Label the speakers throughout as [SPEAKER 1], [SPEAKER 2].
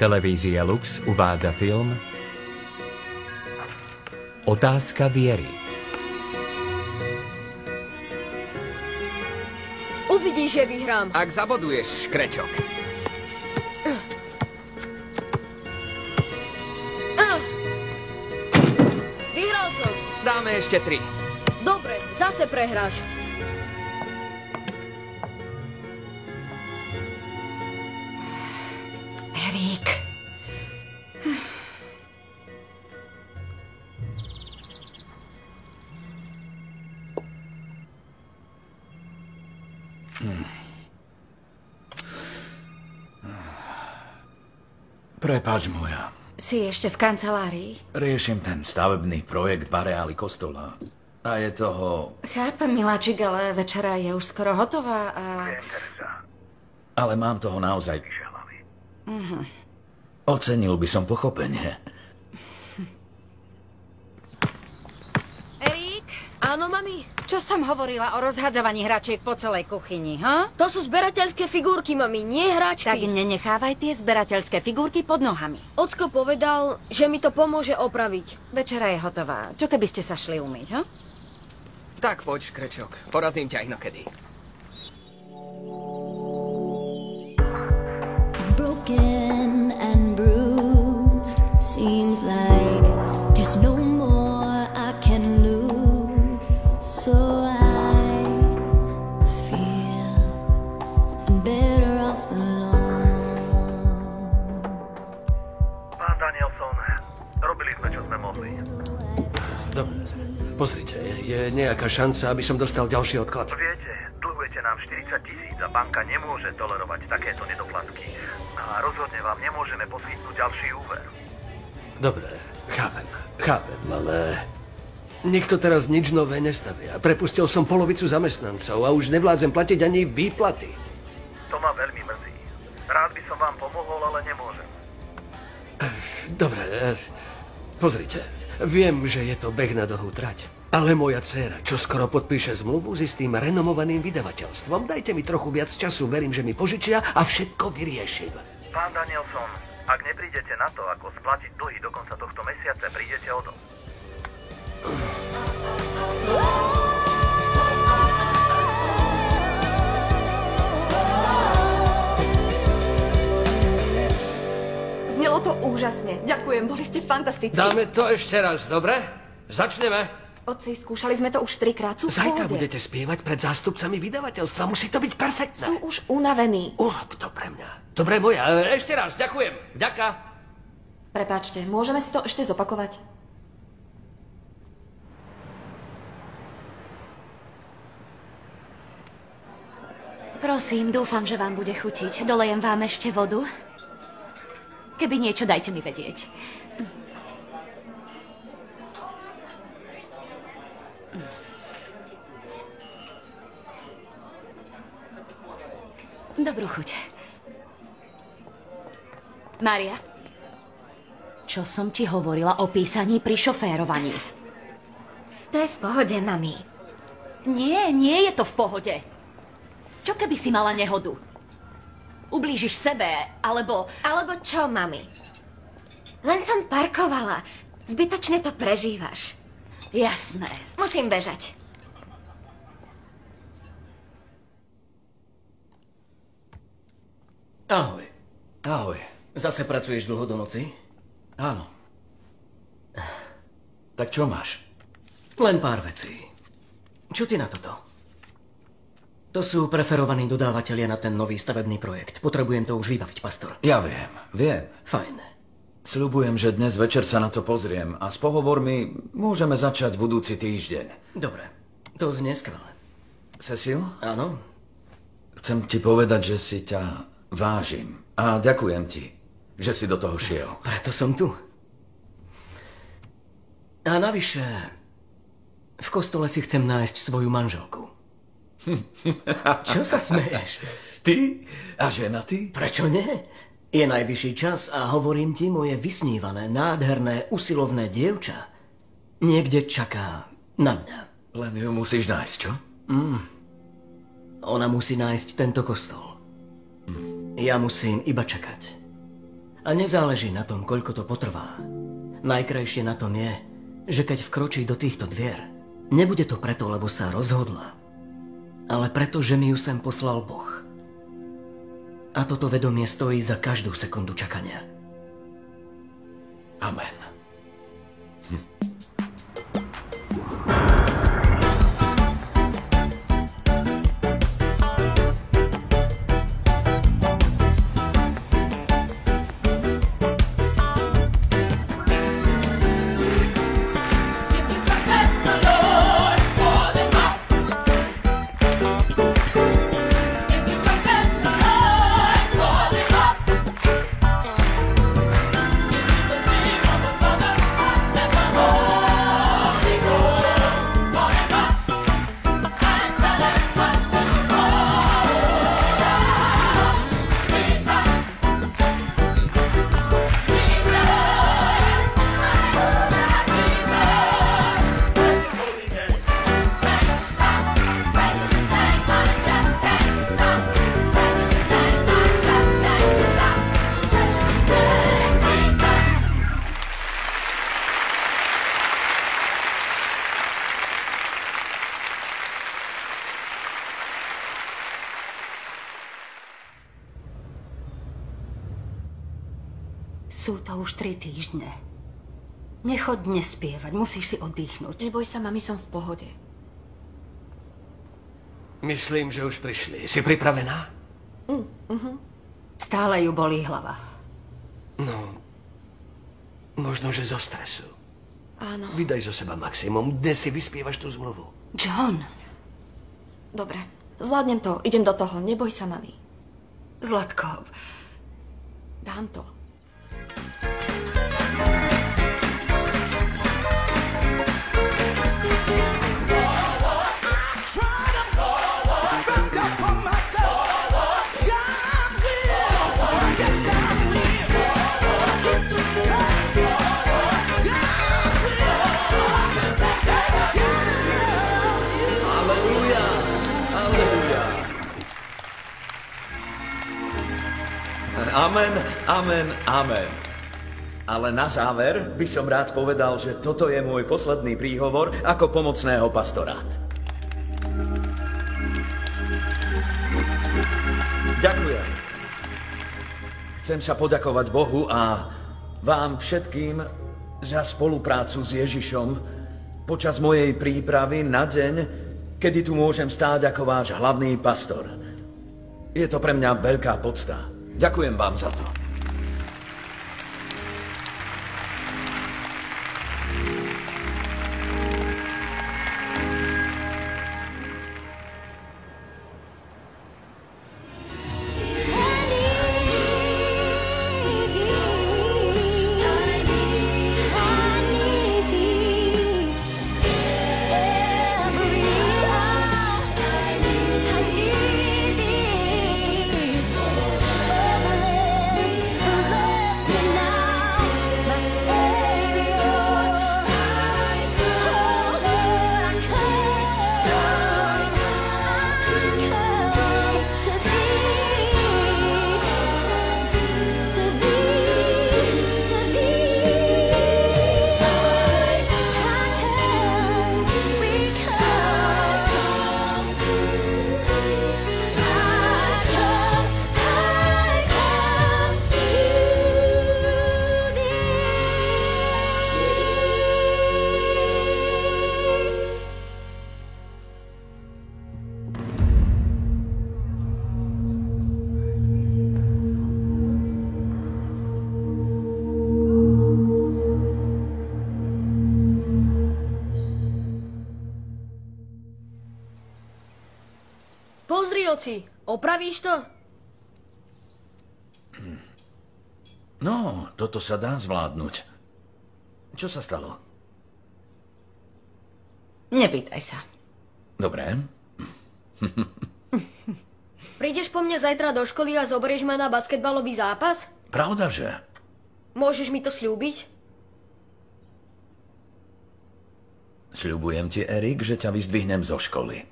[SPEAKER 1] Televízia Lux uvádza film Otázka viery.
[SPEAKER 2] Uvidíš, že vyhrám.
[SPEAKER 3] Ak zaboduješ, škrečok.
[SPEAKER 2] Vyhral som.
[SPEAKER 3] Dáme ešte 3.
[SPEAKER 2] Dobre, zase prehráš.
[SPEAKER 4] Erik.
[SPEAKER 5] Prepáč moja.
[SPEAKER 4] Si ešte v kancelárii?
[SPEAKER 5] Riešim ten stavebný projekt v areáli kostola. A je toho...
[SPEAKER 4] Chápem, miláčik, ale večera je už skoro hotová a...
[SPEAKER 5] Viem, Teresa. Ale mám toho naozaj vyše hlavy. Ocenil by som pochopenie.
[SPEAKER 4] Erik?
[SPEAKER 2] Áno, mami?
[SPEAKER 4] Čo som hovorila o rozhadzovaní hračiek po celej kuchyni, ha?
[SPEAKER 2] To sú zberateľské figurky, mami, nie hračky.
[SPEAKER 4] Tak nenechávaj tie zberateľské figurky pod nohami.
[SPEAKER 2] Ocko povedal, že mi to pomôže opraviť.
[SPEAKER 4] Večera je hotová. Čo keby ste sa šli umyť, ha?
[SPEAKER 3] Tak poď, škrečok. Porazím ťa inokedy.
[SPEAKER 6] Broken and bruised, seems like there's no more I can lose. So I feel I'm better off alone.
[SPEAKER 7] Pán Danielson, robili sme, čo sme mohli.
[SPEAKER 8] Dobre, pozrite, je nejaká šanca, aby som dostal ďalší odklad?
[SPEAKER 7] Viete, dlhujete nám 40 000 a banka nemôže tolerovať takéto nedoplatky. A rozhodne vám nemôžeme poskytnúť ďalší úver.
[SPEAKER 8] Dobre, chápem, ale... Nikto teraz nič nové nestavia. Prepustil som polovicu zamestnancov a už nevládzem platiť ani výplaty.
[SPEAKER 7] To ma veľmi mrzí. Rád by som vám pomohol, ale nemôžem.
[SPEAKER 8] Dobre, pozrite. Viem, že je to beh na dlhú trať. Ale moja dcéra, čo skoro podpíše zmluvu s istým renomovaným vydavateľstvom. Dajte mi trochu viac času, verím, že mi požičia a všetko vyriešim.
[SPEAKER 7] Pán Danielson, ak neprídete na to, ako splatiť dlhy do konca tohto mesiaca, prídete o dom.
[SPEAKER 9] Znelo to úžasne. Ďakujem, boli ste fantastickí.
[SPEAKER 8] Dáme to ešte raz, dobre? Začneme.
[SPEAKER 9] Otci, skúšali sme to už 3-krát, sú v
[SPEAKER 8] Zajtra
[SPEAKER 9] pohode.
[SPEAKER 8] budete spievať pred zástupcami vydavateľstva. Musí to byť perfektné.
[SPEAKER 9] Sú už unavení.
[SPEAKER 8] Urob to pre mňa. Dobre, moja. Ešte raz, ďakujem. Ďaká.
[SPEAKER 9] Prepáčte, môžeme si to ešte zopakovať?
[SPEAKER 10] Prosím, dúfam, že vám bude chutiť. Dolejem vám ešte vodu. Keby niečo, dajte mi vedieť. Dobrú chuť. Mária, čo som ti hovorila o písaní pri šoférovaní?
[SPEAKER 9] To je v pohode, mami.
[SPEAKER 10] Nie, nie je to v pohode. Čo keby si mala nehodu? Ublížiš sebe, alebo...
[SPEAKER 9] Alebo čo, mami? Len som parkovala. Zbytočne to prežívaš.
[SPEAKER 10] Jasné.
[SPEAKER 9] Musím bežať.
[SPEAKER 11] Ahoj.
[SPEAKER 5] Ahoj.
[SPEAKER 11] Zase pracuješ dlho do noci?
[SPEAKER 5] Áno. Tak čo máš?
[SPEAKER 11] Len pár vecí. Čo ty na toto? To sú preferovaní dodávateľia na ten nový stavebný projekt. Potrebujem to už vybaviť, pastor.
[SPEAKER 5] Ja viem.
[SPEAKER 11] Fajn.
[SPEAKER 5] Sľubujem, že dnes večer sa na to pozriem a s pohovormi môžeme začať budúci týždeň.
[SPEAKER 11] Dobre, to znie skvelé.
[SPEAKER 5] Cecil?
[SPEAKER 11] Áno?
[SPEAKER 5] Chcem ti povedať, že si ťa vážim a ďakujem ti, že si do toho šiel.
[SPEAKER 11] Preto som tu. A navyše, v kostole si chcem nájsť svoju manželku. Čo sa smeješ?
[SPEAKER 5] Ty? A žena ty?
[SPEAKER 11] Prečo nie? Je najvyšší čas a hovorím ti, moje vysnívané, nádherné, usilovné dievča niekde čaká na mňa.
[SPEAKER 5] Len ju musíš nájsť, čo?
[SPEAKER 11] Ona musí nájsť tento kostol. Ja musím iba čakať. A nezáleží na tom, koľko to potrvá. Najkrajšie na tom je, že keď vkročí do týchto dvier, nebude to preto, lebo sa rozhodla, ale preto, že mi ju sem poslal Boh. A toto vedomie stojí za každú sekundu čakania.
[SPEAKER 5] Amen.
[SPEAKER 12] Sú to už 3 týždne. Nechod dnes spievať, musíš si oddychnúť.
[SPEAKER 9] Neboj sa, mami, som v pohode.
[SPEAKER 8] Myslím, že už prišli. Si pripravená?
[SPEAKER 12] Stále ju bolí hlava.
[SPEAKER 8] No, možno, že zo stresu.
[SPEAKER 9] Áno.
[SPEAKER 8] Vydaj zo seba maximum. Dnes si vyspievaš tú zmluvu.
[SPEAKER 12] John!
[SPEAKER 9] Dobre, zvládnem to. Idem do toho. Neboj sa, mami.
[SPEAKER 12] Zlatko.
[SPEAKER 9] Dám to.
[SPEAKER 5] Amen, amen, amen. Ale na záver by som rád povedal, že toto je môj posledný príhovor ako pomocného pastora. Ďakujem. Chcem sa poďakovať Bohu a vám všetkým za spoluprácu s Ježišom počas mojej prípravy na deň, kedy tu môžem stáť ako váš hlavný pastor. Je to pre mňa veľká podsta. Ďakujem vám za to.
[SPEAKER 2] Pozri, oci, opravíš to?
[SPEAKER 5] No, toto sa dá zvládnuť. Čo sa stalo?
[SPEAKER 12] Nepýtaj sa.
[SPEAKER 5] Dobre.
[SPEAKER 2] Prídeš po mne zajtra do školy a zoberieš ma na basketbalový zápas?
[SPEAKER 5] Pravda, že?
[SPEAKER 2] Môžeš mi to sľúbiť?
[SPEAKER 5] Sľubujem ti, Erik, že ťa vyzdvihnem zo školy.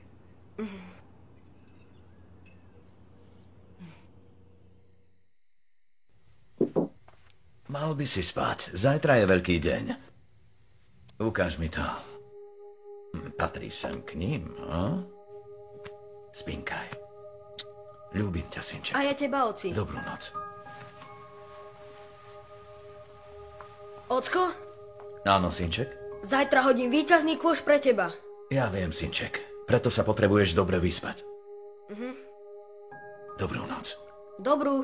[SPEAKER 5] Mal by si spať. Zajtra je veľký deň. Ukáž mi to. Patríš sem k ním, a? Spinkaj. Ľúbim ťa, synček.
[SPEAKER 2] A ja teba, oci.
[SPEAKER 5] Dobrú noc.
[SPEAKER 2] Ocko?
[SPEAKER 5] Áno, synček?
[SPEAKER 2] Zajtra hodím víťazný kôš pre teba.
[SPEAKER 5] Ja viem, synček. Preto sa potrebuješ dobre vyspať. Dobrú noc.
[SPEAKER 2] Dobrú.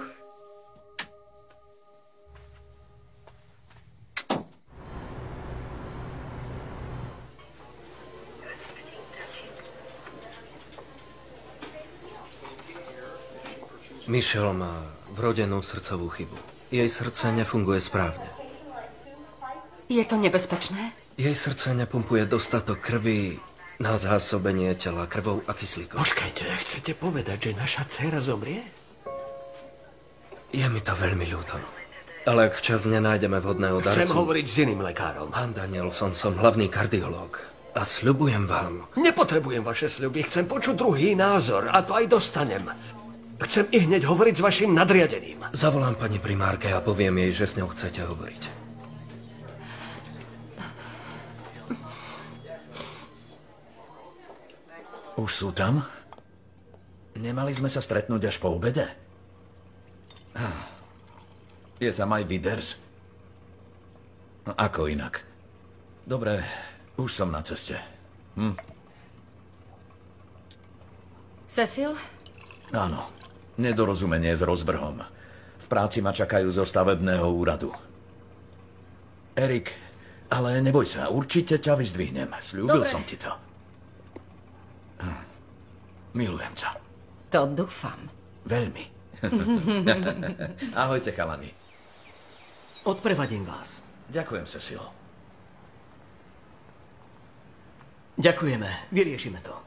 [SPEAKER 13] Michelle má vrodenú srdcovú chybu. Jej srdce nefunguje správne.
[SPEAKER 12] Je to nebezpečné?
[SPEAKER 13] Jej srdce nepumpuje dostatok krvi na zásobenie tela krvou a kyslíkom.
[SPEAKER 8] Počkajte, chcete povedať, že naša dcéra zomrie?
[SPEAKER 13] Je mi to veľmi ľúto. Ale ak včas nenájdeme vhodného darcu...
[SPEAKER 8] Chcem hovoriť s iným lekárom.
[SPEAKER 13] Pán Danielson, som hlavný kardiológ. A sľubujem vám...
[SPEAKER 8] Nepotrebujem vaše sľuby, chcem počuť druhý názor a to aj dostanem. Chcem i hneď hovoriť s vašim nadriadeným.
[SPEAKER 13] Zavolám pani primárke a poviem jej, že s ňou chcete hovoriť.
[SPEAKER 5] Už sú tam? Nemali sme sa stretnúť až po obede? Je tam aj Viders? No, ako inak? Dobre, už som na ceste.
[SPEAKER 4] Cecil?
[SPEAKER 5] Áno. Nedorozumenie s rozvrhom. V práci ma čakajú zo stavebného úradu. Erik, ale neboj sa, určite ťa vyzdvihnem. Sľúbil som ti to. Milujem ťa.
[SPEAKER 4] To dúfam.
[SPEAKER 5] Veľmi. Ahojte, chalani.
[SPEAKER 11] Odprevadím vás.
[SPEAKER 5] Ďakujem, Cecil.
[SPEAKER 11] Ďakujeme, vyriešime to.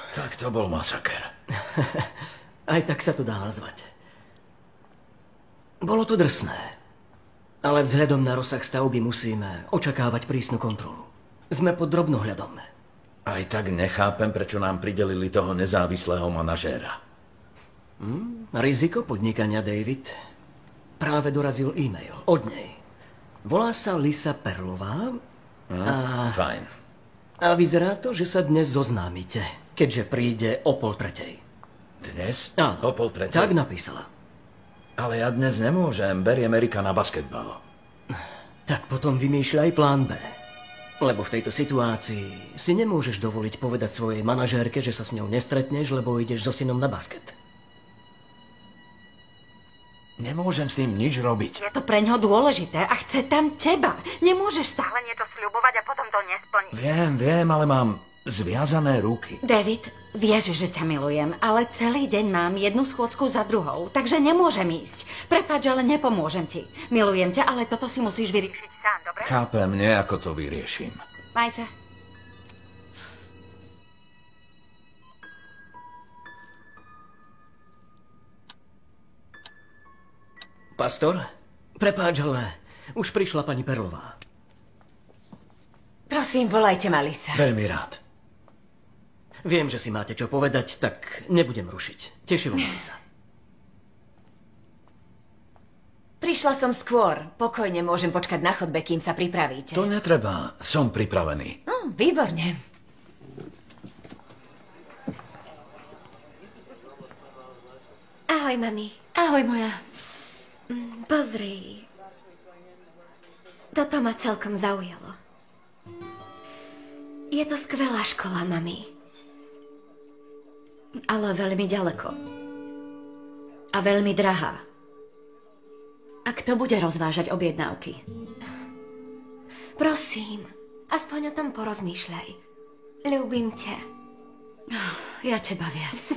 [SPEAKER 5] Tak to bol masaker.
[SPEAKER 11] Aj tak sa to dá nazvať. Bolo to drsné. Ale vzhľadom na rozsah stavby musíme očakávať prísnu kontrolu. Sme pod drobnohľadom.
[SPEAKER 5] Aj tak nechápem, prečo nám pridelili toho nezávislého manažéra.
[SPEAKER 11] Riziko podnikania, David. Práve dorazil e-mail od nej. Volá sa Lisa Perlová
[SPEAKER 5] Fajn.
[SPEAKER 11] a vyzerá to, že sa dnes zoznámite, keďže príde o 2:30.
[SPEAKER 5] Dnes?
[SPEAKER 11] Áno,
[SPEAKER 5] O 2:30?
[SPEAKER 11] tak napísala.
[SPEAKER 5] Ale ja dnes nemôžem, beriem Erika na basketbal.
[SPEAKER 11] Tak potom vymýšľaj plán B. Lebo v tejto situácii si nemôžeš dovoliť povedať svojej manažérke, že sa s ňou nestretneš, lebo ideš so synom na basket.
[SPEAKER 5] Nemôžem s tým nič robiť.
[SPEAKER 4] Je to preňho dôležité a chce tam teba. Nemôžeš stále niečo sľubovať a potom to nesplniť.
[SPEAKER 5] Viem, ale mám zviazané ruky.
[SPEAKER 4] David, vieš, že ťa milujem, ale celý deň mám jednu schôdzku za druhou, takže nemôžem ísť. Prepáč, ale nepomôžem ti. Milujem ťa, ale toto si musíš vyriešiť sám, dobre?
[SPEAKER 5] Chápem, nejako to vyrieším.
[SPEAKER 4] Maj sa.
[SPEAKER 11] Pastor, prepáč, ale už prišla pani Perlová.
[SPEAKER 9] Prosím, volajte ma, Lisa.
[SPEAKER 5] Veľmi rád.
[SPEAKER 11] Viem, že si máte čo povedať, tak nebudem rušiť. Tešilo ma sa.
[SPEAKER 9] Prišla som skôr. Pokojne môžem počkať na chodbe, kým sa pripravíte.
[SPEAKER 5] To netreba, som pripravený.
[SPEAKER 9] Výborne. Ahoj, mami.
[SPEAKER 10] Ahoj, moja.
[SPEAKER 9] Pozri. Toto ma celkom zaujalo. Je to skvelá škola, mami. Ale veľmi ďaleko. A veľmi drahá. A kto bude rozvážať objednávky? Prosím, aspoň o tom porozmýšľaj. Ľúbim ťa.
[SPEAKER 10] Ja teba viac.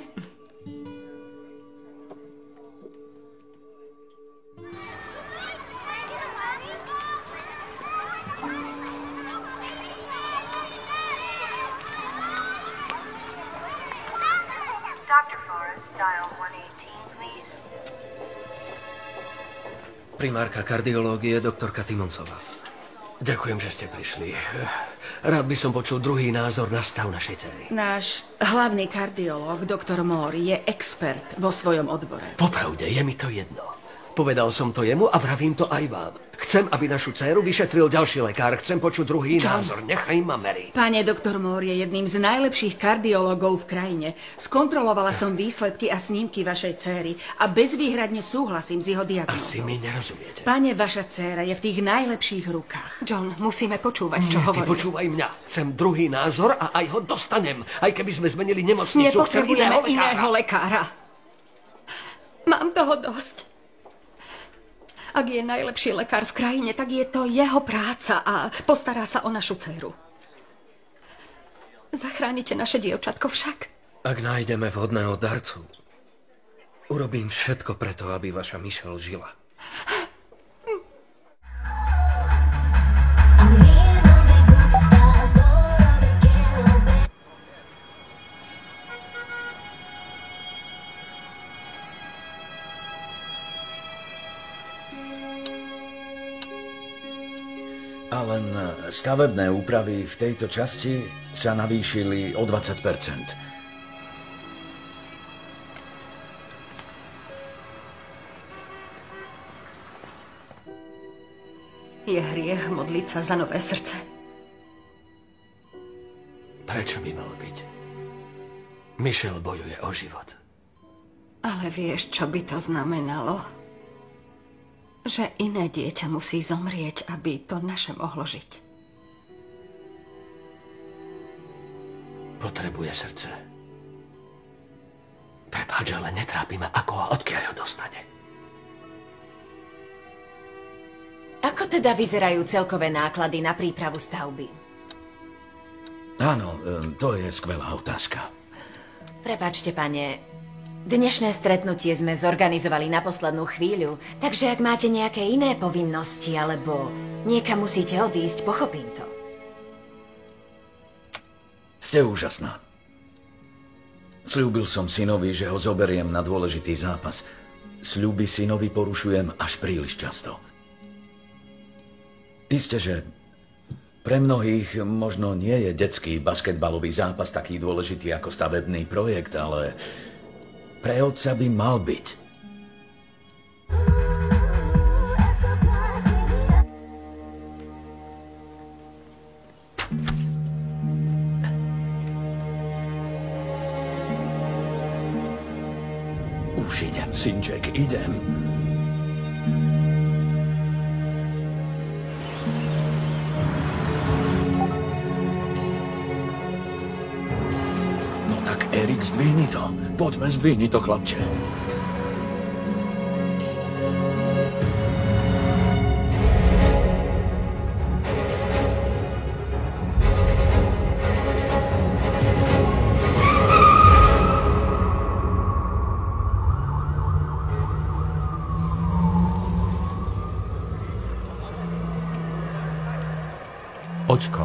[SPEAKER 13] Primárka kardiológie, doktorka Timonsová.
[SPEAKER 8] Ďakujem, že ste prišli. Rád by som počul druhý názor na stav našej dcery.
[SPEAKER 12] Náš hlavný kardiológ, doktor Moore, je expert vo svojom odbore.
[SPEAKER 8] Popravde, je mi to jedno. Povedal som to jemu a vravím to aj vám. Chcem, aby našu dcéru vyšetril ďalší lekár. Chcem počuť druhý názor. Nechaj ma, Mary.
[SPEAKER 14] Pane, doktor Moore je jedným z najlepších kardiologov v krajine. Skontrolovala som výsledky a snímky vašej céry a bezvýhradne súhlasím s jeho diagnózou.
[SPEAKER 8] Asi mi nerozumiete.
[SPEAKER 14] Pane, vaša dcéra je v tých najlepších rukách.
[SPEAKER 12] John, musíme počúvať, čo
[SPEAKER 8] Ty
[SPEAKER 12] hovorí.
[SPEAKER 8] počúvaj mňa. Chcem druhý názor a aj ho dostanem. Aj keby sme zmenili nemocnicu, chcem
[SPEAKER 12] Nepotrebujeme
[SPEAKER 8] iného
[SPEAKER 12] iného lekára. Mám toho dosť. Ak je najlepší lekár v krajine, tak je to jeho práca a postará sa o našu dceru. Zachránite naše dievčatko však.
[SPEAKER 13] Ak nájdeme vhodného darcu, urobím všetko preto, aby vaša Michelle žila.
[SPEAKER 5] A len stavebné úpravy v tejto časti sa navýšili o 20%.
[SPEAKER 12] Je hriech modliť sa za nové srdce.
[SPEAKER 8] Prečo by mal byť? Michelle bojuje o život.
[SPEAKER 12] Ale vieš, čo by to znamenalo? Že iné dieťa musí zomrieť, aby to naše mohlo žiť.
[SPEAKER 8] Potrebuje srdce. Prepáč, ale netrápi ma, ako a odkiaľ ho dostane.
[SPEAKER 9] Ako teda vyzerajú celkové náklady na prípravu stavby?
[SPEAKER 5] Áno, to je skvelá otázka.
[SPEAKER 9] Prepáčte, pane, dnešné stretnutie sme zorganizovali na poslednú chvíľu, takže ak máte nejaké iné povinnosti alebo niekam musíte odísť, pochopím to.
[SPEAKER 5] Ste úžasná. Sľúbil som synovi, že ho zoberiem na dôležitý zápas. Sľuby synovi porušujem až príliš často. Isté, že pre mnohých možno nie je detský basketbalový zápas taký dôležitý ako stavebný projekt, ale pre otca by mal byť. Už idem, synček, idem. No tak, Erik, zdvihni to. Poďme, zdvihni to, chlapče.
[SPEAKER 1] Ocko.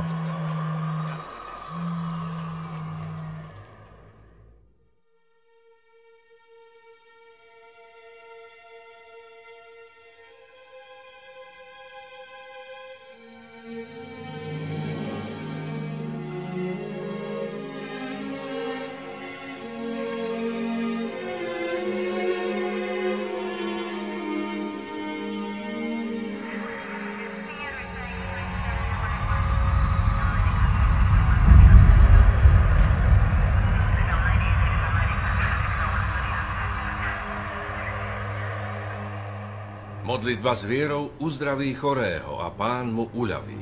[SPEAKER 15] Modlitba s vierou uzdraví chorého a Pán mu uľaví.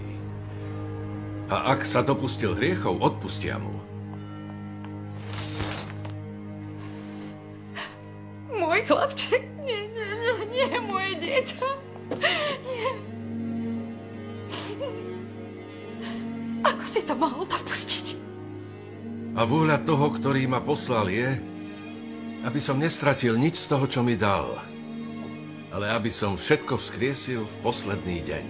[SPEAKER 15] A ak sa dopustil hriechov, odpustia mu.
[SPEAKER 12] Môj chlapček, nie, moje dieťa. Nie. Ako si to mohol dopustiť?
[SPEAKER 15] A vôľa toho, ktorý ma poslal, je, aby som nestratil nič z toho, čo mi dal, ale aby som všetko vzkriesil v posledný deň.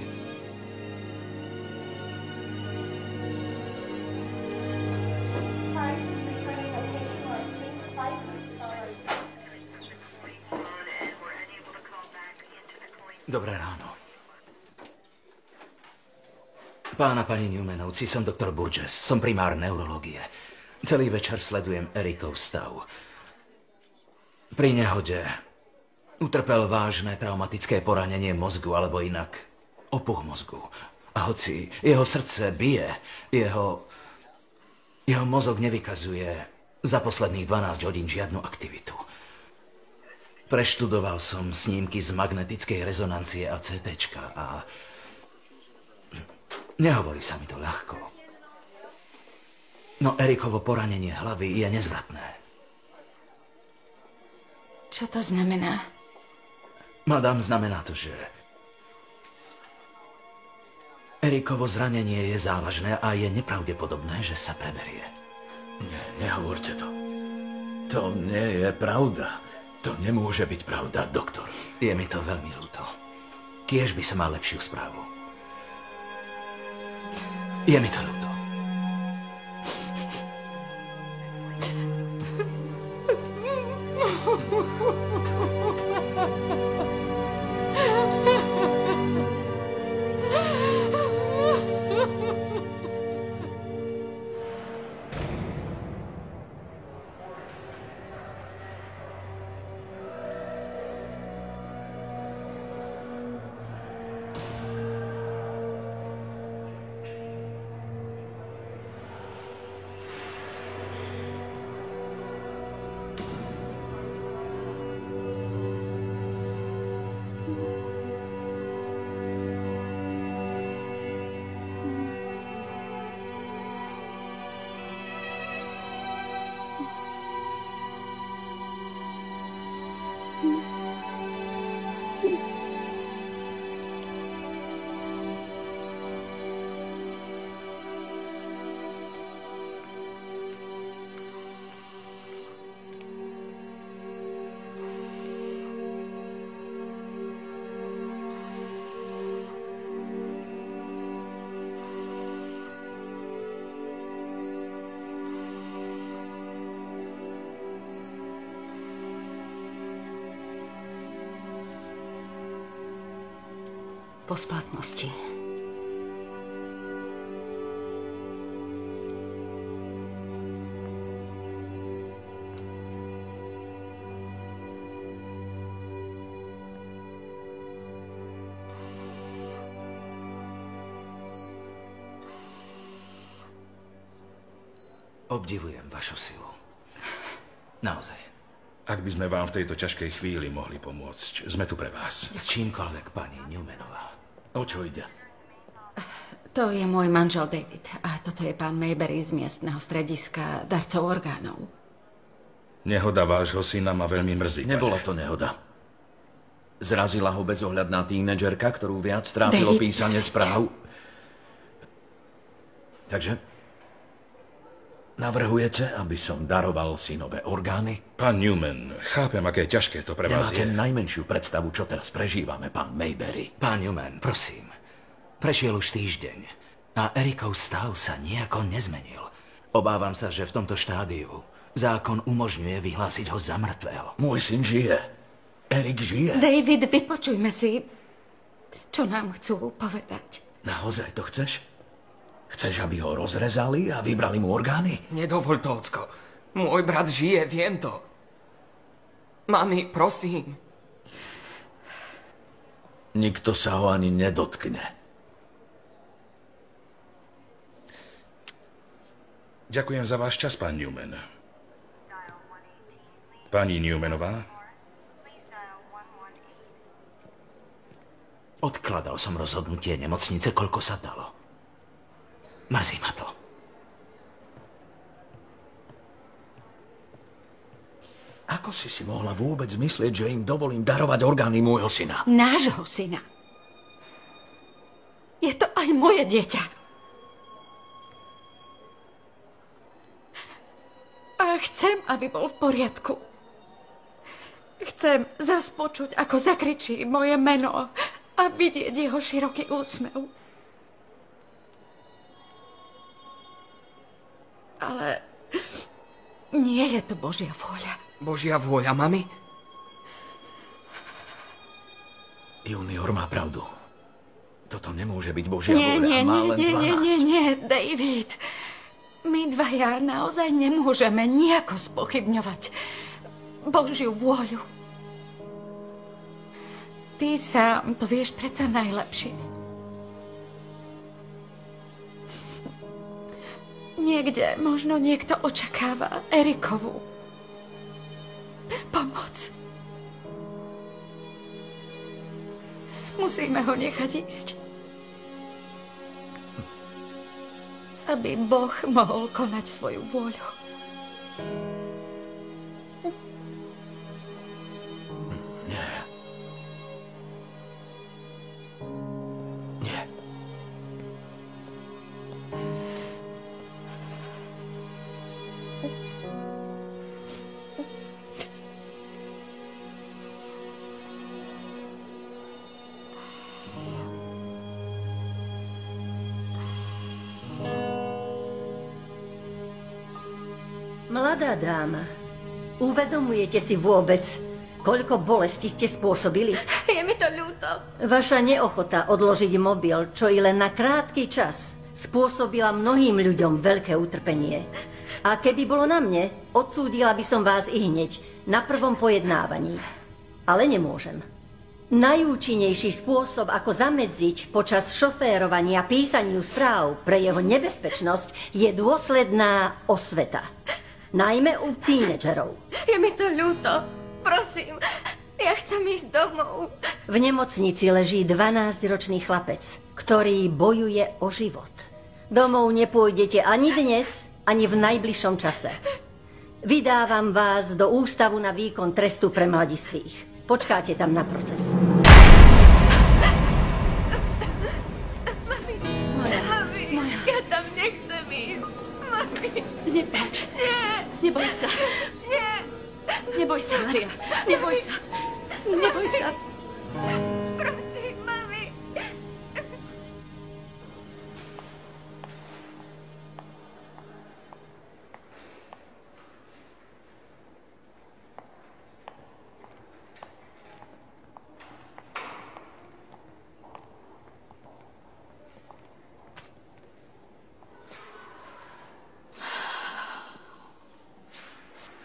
[SPEAKER 16] Dobré ráno. Pán a pani Newmanovci, som doktor Burgess, som primár neurológie. Celý večer sledujem Erikov stav. Pri nehode Utrpel vážne traumatické poranenie mozgu, alebo inak opuch mozgu. A hoci jeho srdce bije, jeho mozog nevykazuje za posledných 12 hodín žiadnu aktivitu. Preštudoval som snímky z magnetickej rezonancie a CTčka a nehovorí sa mi to ľahko. No Erikovo poranenie hlavy je nezvratné.
[SPEAKER 4] Čo to znamená?
[SPEAKER 16] Madam, znamená to, že Erikovo zranenie je závažné a je nepravdepodobné, že sa preberie.
[SPEAKER 5] Nie, nehovorte to. To nie je pravda. To nemôže byť pravda, doktor.
[SPEAKER 16] Je mi to veľmi ľúto. Kiež by som mal lepšiu správu. Je mi to ľúto.
[SPEAKER 12] Po splatnosti.
[SPEAKER 16] Obdivujem vašu silu. Naozaj.
[SPEAKER 17] Ak by sme vám v tejto ťažkej chvíli mohli pomôcť, sme tu pre vás.
[SPEAKER 16] S čímkoľvek, pani Newmanová.
[SPEAKER 5] O čo ide?
[SPEAKER 4] To je môj manžel David a toto je pán Mayberry z miestneho strediska darcov orgánov.
[SPEAKER 17] Nehoda vášho syna ma veľmi mrzí.
[SPEAKER 5] Nebola to nehoda. Zrazila ho bezohľadná tínedžerka, ktorú viac trápilo písanie správ. Takže navrhujete, aby som daroval synové orgány?
[SPEAKER 17] Pán Newman, chápem, aké ťažké to pre vás
[SPEAKER 5] Nemáte
[SPEAKER 17] je.
[SPEAKER 5] najmenšiu predstavu, čo teraz prežívame, pán Mayberry.
[SPEAKER 16] Pán Newman, prosím. Prešiel už týždeň a Erikov stav sa nejako nezmenil. Obávam sa, že v tomto štádiu zákon umožňuje vyhlásiť ho za mŕtvého.
[SPEAKER 5] Môj syn žije. Erik žije.
[SPEAKER 4] David, vypočujme si, čo nám chcú povedať.
[SPEAKER 5] Naozaj to chceš? Chceš, aby ho rozrezali a vybrali mu orgány?
[SPEAKER 3] Nedovoľ to, ocko. Môj brat žije, viem to. Mami, prosím.
[SPEAKER 5] Nikto sa ho ani nedotkne.
[SPEAKER 17] Ďakujem za váš čas, pán Newman. Pani Newmanová?
[SPEAKER 16] Odkladal som rozhodnutie nemocnice, koľko sa dalo. Mrzí ma to.
[SPEAKER 5] Ako si mohla vôbec myslieť, že im dovolím darovať orgány môjho syna?
[SPEAKER 4] Nášho syna. Je to aj moje dieťa. A chcem, aby bol v poriadku. Chcem zas počuť, ako zakričí moje meno a vidieť jeho široký úsmev. Ale nie je to Božia vôľa.
[SPEAKER 3] Božia vôľa, mami?
[SPEAKER 5] Junior má pravdu. Toto nemôže byť Božia vôľa. Má len 12.
[SPEAKER 4] Nie, David. My dvaja naozaj nemôžeme nejako spochybňovať Božiu vôľu. Ty sám to vieš predsa najlepšie. Niekde možno niekto očakáva Erikovú pomoc. Musíme ho nechať ísť. Aby Boh mohol konať svoju vôľu.
[SPEAKER 5] Nie. Nie.
[SPEAKER 18] Mladá dáma, uvedomujete si vôbec, koľko bolesti ste spôsobili?
[SPEAKER 2] Je mi to ľúto.
[SPEAKER 18] Vaša neochota odložiť mobil, čo i len na krátky čas, spôsobila mnohým ľuďom veľké utrpenie. A keby bolo na mne, odsúdila by som vás i hneď, na prvom pojednávaní. Ale nemôžem. Najúčinnejší spôsob, ako zamedziť počas šoférovania písaniu správ pre jeho nebezpečnosť, je dôsledná osveta. Najmä u tínedžerov.
[SPEAKER 2] Je mi to ľúto. Prosím, ja chcem ísť domov.
[SPEAKER 18] V nemocnici leží 12-ročný chlapec, ktorý bojuje o život. Domov nepôjdete ani dnes, ani v najbližšom čase. Vydávam vás do ústavu na výkon trestu pre mladistvých. Počkáte tam na proces.
[SPEAKER 2] Mami, ja tam nechcem ísť. Mami.
[SPEAKER 10] Nepláč.
[SPEAKER 2] Nie.
[SPEAKER 10] Neboj sa.
[SPEAKER 2] Nie.
[SPEAKER 10] Neboj sa, Maria. Neboj sa. Neboj sa.
[SPEAKER 2] Prosím, mami.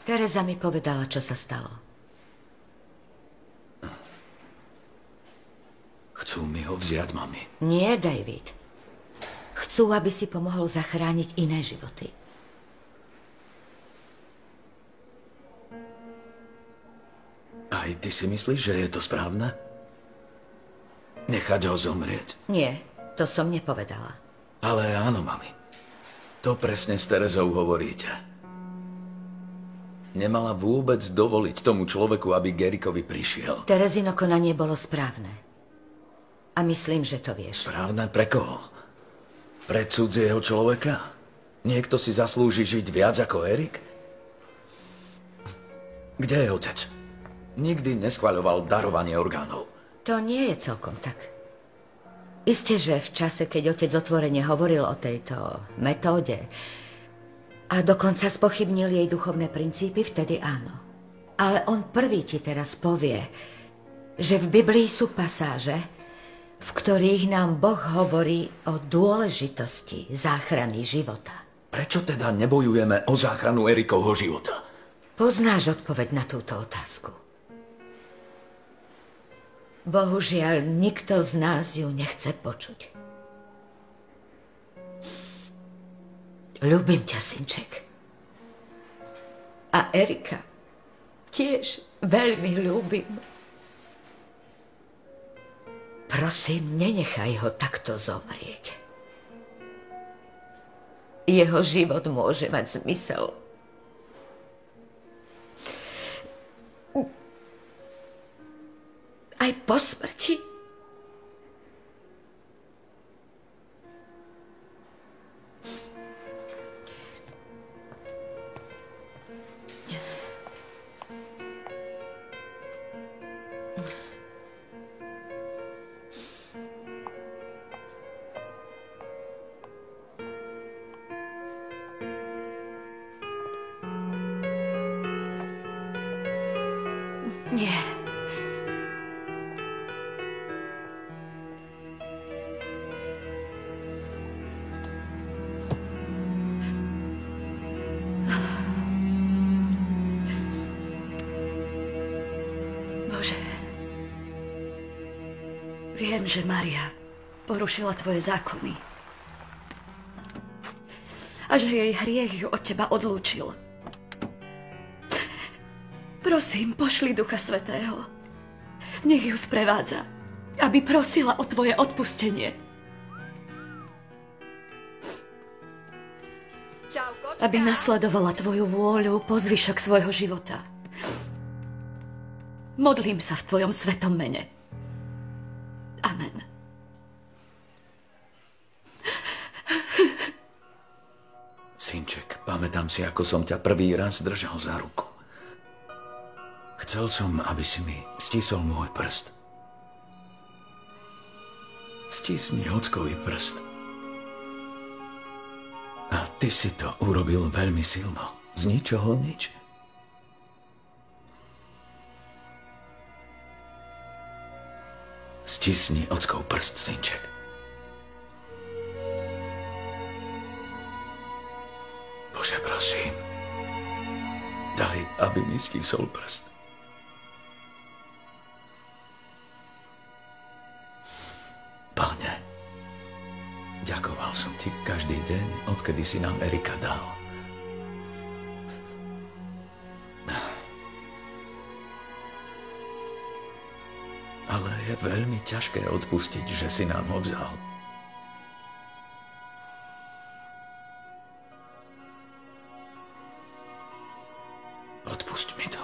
[SPEAKER 9] Tereza mi povedala, čo sa stalo.
[SPEAKER 5] Chcú mi ho vziať, mami.
[SPEAKER 9] Nie, David. Chcú, aby si pomohol zachrániť iné životy.
[SPEAKER 5] Aj ty si myslíš, že je to správne? Nechať ho zomrieť?
[SPEAKER 9] Nie, to som nepovedala.
[SPEAKER 5] Ale áno, mami. To presne s Terezou hovoríte. Nemala vôbec dovoliť tomu človeku, aby Gerikovi prišiel.
[SPEAKER 9] Terezino konanie bolo správne. A myslím, že to vieš.
[SPEAKER 5] Správne pre koho? Pre cudzieho človeka? Niekto si zaslúži žiť viac ako Erik? Kde je otec? Nikdy neschvaľoval darovanie orgánov.
[SPEAKER 9] To nie je celkom tak. Isté, že v čase, keď otec otvorene hovoril o tejto metóde a dokonca spochybnil jej duchovné princípy, vtedy áno. Ale on prvý ti teraz povie, že v Biblii sú pasáže, v ktorých nám Boh hovorí o dôležitosti záchrany života.
[SPEAKER 5] Prečo teda nebojujeme o záchranu Erikovho života?
[SPEAKER 9] Poznáš odpoveď na túto otázku. Bohužiaľ, nikto z nás ju nechce počuť. Ľúbim ťa, synček. A Erika tiež veľmi ľúbim. Prosím, nenechaj ho takto zomrieť. Jeho život môže mať zmysel. Aj po smrti. Nie.
[SPEAKER 10] Bože. Viem, že Maria porušila tvoje zákony. A že jej hriech ju od teba odlúčil. Prosím, pošli Ducha Svätého. Nech ju sprevádza, aby prosila o tvoje odpustenie. Aby nasledovala tvoju vôľu po zvyšok svojho života. Modlím sa v tvojom svetom mene. Amen.
[SPEAKER 5] Synček, pamätám si, ako som ťa prvý raz držal za ruku. Chcel som, aby si mi stisol môj prst. Stisni ockový prst. A ty si to urobil veľmi silno. Z ničoho nič. Stisni ockov prst, synček. Bože, prosím, daj, aby mi stisol prst. Pane, ďakoval som ti každý deň, odkedy si nám Erika dal. Ale je veľmi ťažké odpustiť, že si nám ho vzal. Odpusť mi to.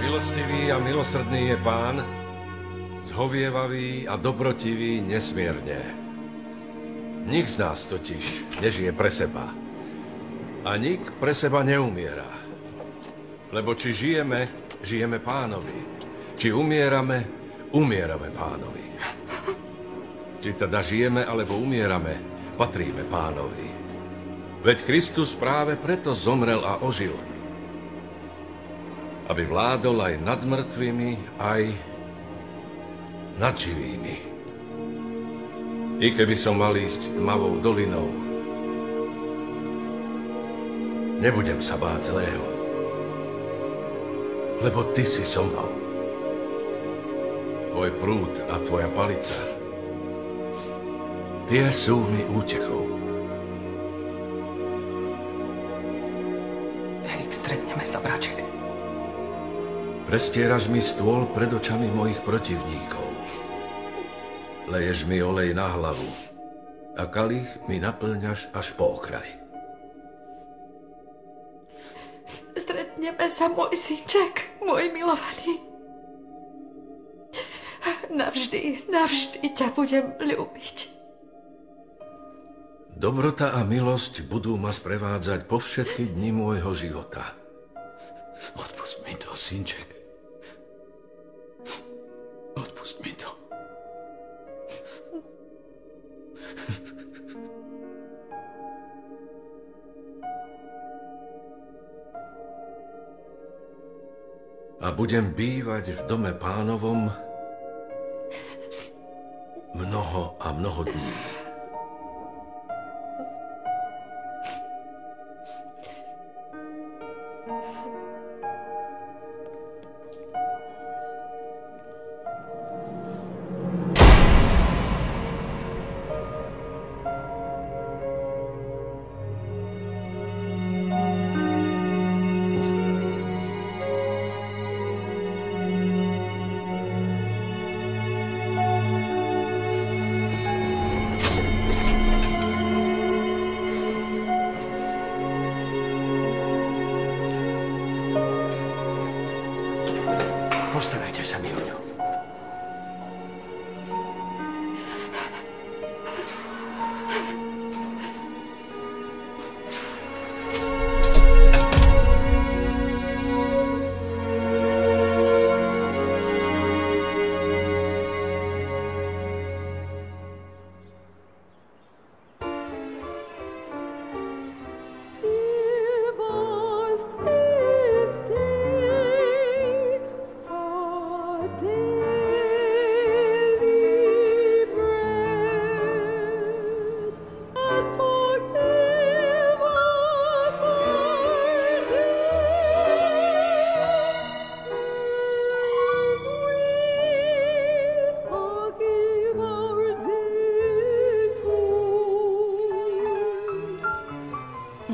[SPEAKER 15] Milostivý a milosrdný je Pán, zhovievavý a dobrotivý nesmierne. Nik z nás totiž nežije pre seba. A nik pre seba neumiera. Lebo či žijeme, žijeme Pánovi. Či umierame, umierame Pánovi. Či teda žijeme, alebo umierame, patríme Pánovi. Veď Kristus práve preto zomrel a ožil, aby vládol aj nad mŕtvými, aj nad živými. I keby som mal ísť tmavou dolinou, nebudem sa báť zlého, lebo ty si so mnou. Tvoj prúd a tvoja palica, tie sú mi útechou.
[SPEAKER 3] Erik, stretneme sa, bráček.
[SPEAKER 15] Prestieraš mi stôl pred očami mojich protivníkov. Leješ mi olej na hlavu a kalich mi naplňaš až po okraj.
[SPEAKER 10] Stretneme sa, môj synček, môj milovaný. Navždy, navždy ťa budem ľúbiť.
[SPEAKER 15] Dobrota a milosť budú ma sprevádzať po všetky dni môjho života.
[SPEAKER 5] Odpusť mi to, synček. Odpusť mi to.
[SPEAKER 15] A budem bývať v dome Pánovom mnoho a mnoho dní.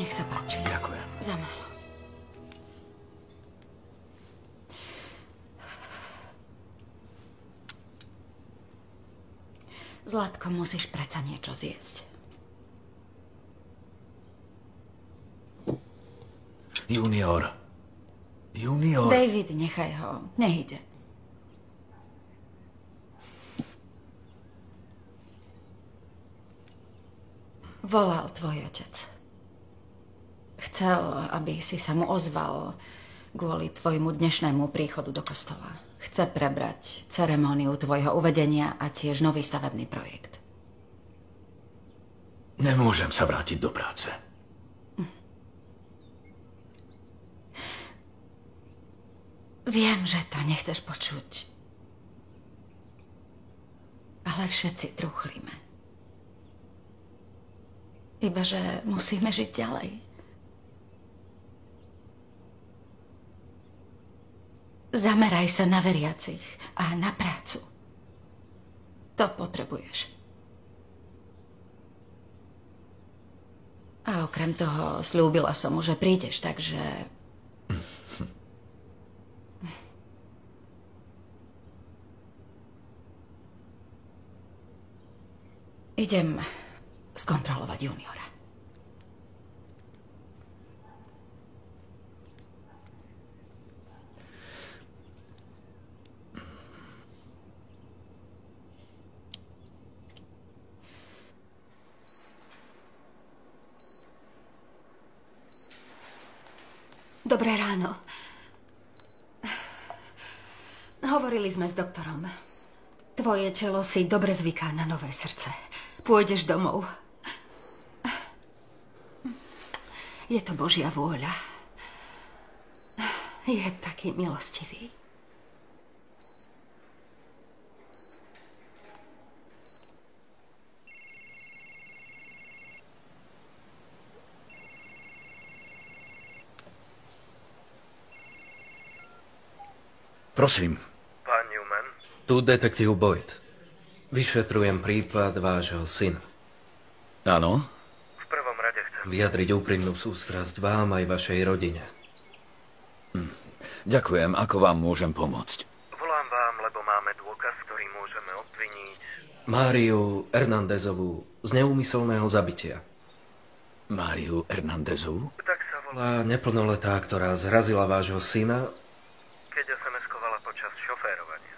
[SPEAKER 4] Nech sa páči.
[SPEAKER 5] Ďakujem.
[SPEAKER 4] Za málo. Zlatko, musíš predsa niečo zjesť.
[SPEAKER 5] Junior.
[SPEAKER 4] David, nechaj ho. Nejde. Volal tvoj otec. Chcel, aby si sa mu ozval kvôli tvojmu dnešnému príchodu do kostola. Chce prebrať ceremóniu tvojho uvedenia a tiež nový stavebný projekt.
[SPEAKER 5] Nemôžem sa vrátiť do práce.
[SPEAKER 4] Viem, že to nechceš počuť. Ale všetci trúchlíme. Ibaže musíme žiť ďalej. Zameraj sa na veriacich a na prácu. To potrebuješ. A okrem toho slúbila som mu, že prídeš, takže... Idem skontrolovať juniora.
[SPEAKER 12] Dobré ráno. Hovorili sme s doktorom. Tvoje telo si dobre zvyká na nové srdce. Pôjdeš domov. Je to Božia vôľa. Je taký milostivý.
[SPEAKER 5] Prosím.
[SPEAKER 7] Pán Newman?
[SPEAKER 13] Tu detektív Boyd. Vyšetrujem prípad vášho syna.
[SPEAKER 5] Áno?
[SPEAKER 7] V prvom rade chcem...
[SPEAKER 13] Vyjadriť úprimnú sústrasť vám aj vašej rodine.
[SPEAKER 5] Ďakujem. Ako vám môžem pomôcť?
[SPEAKER 7] Volám vám, lebo máme dôkaz, ktorý môžeme obviniť...
[SPEAKER 13] Máriu Hernandezovú z neúmyselného zabitia.
[SPEAKER 5] Máriu Hernandezovú?
[SPEAKER 7] Tak sa
[SPEAKER 13] volá neplnoletá, ktorá zrazila vášho syna.
[SPEAKER 7] Keď SMS-kovala počas šoférovania.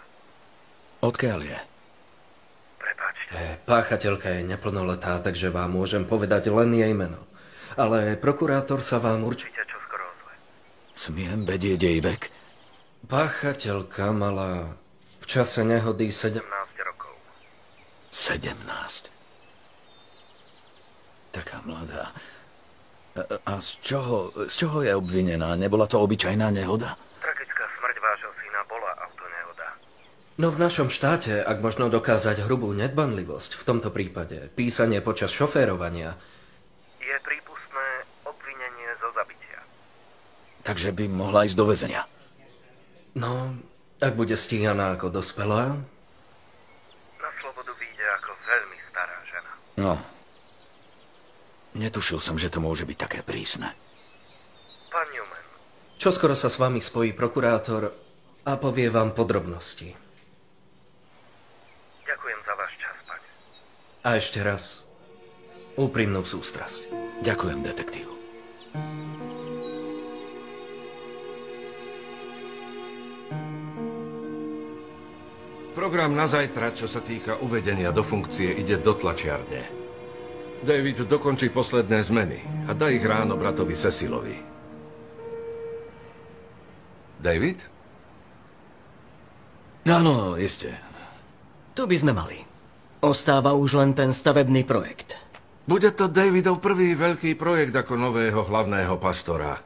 [SPEAKER 5] Odkiaľ je?
[SPEAKER 13] Páchateľka je neplnoletá, takže vám môžem povedať len jej meno. Ale prokurátor sa vám určite
[SPEAKER 7] čoskoro ozve.
[SPEAKER 5] Smiem vedieť jej vek?
[SPEAKER 13] Páchateľka mala v čase nehody 17
[SPEAKER 7] rokov.
[SPEAKER 5] 17? Taká mladá. A z čoho je obvinená? Nebola to obyčajná nehoda?
[SPEAKER 7] Tragická smrť vášho syna bola autonehoda.
[SPEAKER 13] No v našom štáte, ak možno dokázať hrubú nedbanlivosť, v tomto prípade písanie počas šoférovania,
[SPEAKER 7] je prípustné obvinenie zo zabitia.
[SPEAKER 5] Takže by mohla ísť do väzenia.
[SPEAKER 13] No, ak bude stíhaná ako dospelá.
[SPEAKER 7] Na slobodu vyjde ako veľmi stará žena.
[SPEAKER 5] No. Netušil som, že to môže byť také prísne.
[SPEAKER 7] Pán Newman.
[SPEAKER 13] Čoskoro sa s vami spojí prokurátor a povie vám podrobnosti.
[SPEAKER 7] Ďakujem za váš čas, pane.
[SPEAKER 13] A ešte raz úprimnú sústrasť.
[SPEAKER 5] Ďakujem, detektív.
[SPEAKER 15] Program na zajtra, čo sa týka uvedenia do funkcie, ide do tlačiarne. David dokončí posledné zmeny a dá ich ráno bratovi Cecilovi. David?
[SPEAKER 5] Áno, iste.
[SPEAKER 11] Tu by sme mali. Ostáva už len ten stavebný projekt.
[SPEAKER 15] Bude to Davidov prvý veľký projekt ako nového hlavného pastora.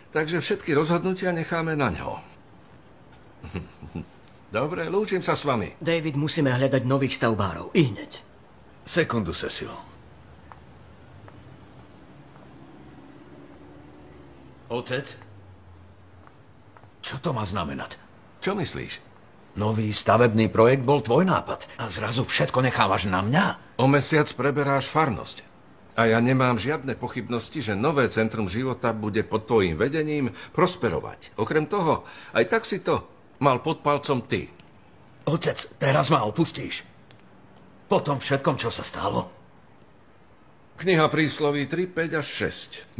[SPEAKER 15] Takže všetky rozhodnutia necháme na ňo. Dobre, lúčim sa s vami.
[SPEAKER 11] David, musíme hľadať nových stavbárov. I hneď.
[SPEAKER 5] Sekundu, Cecil. Otec? Čo to má znamenať?
[SPEAKER 15] Čo myslíš?
[SPEAKER 5] Nový stavebný projekt bol tvoj nápad a zrazu všetko nechávaš na mňa?
[SPEAKER 15] O mesiac preberáš farnosť. A ja nemám žiadne pochybnosti, že nové centrum života bude pod tvojim vedením prosperovať. Okrem toho, aj tak si to mal pod palcom ty.
[SPEAKER 5] Otec, teraz ma opustíš. Po tom všetkom, čo sa stalo.
[SPEAKER 15] Kniha prísloví 3, 5 až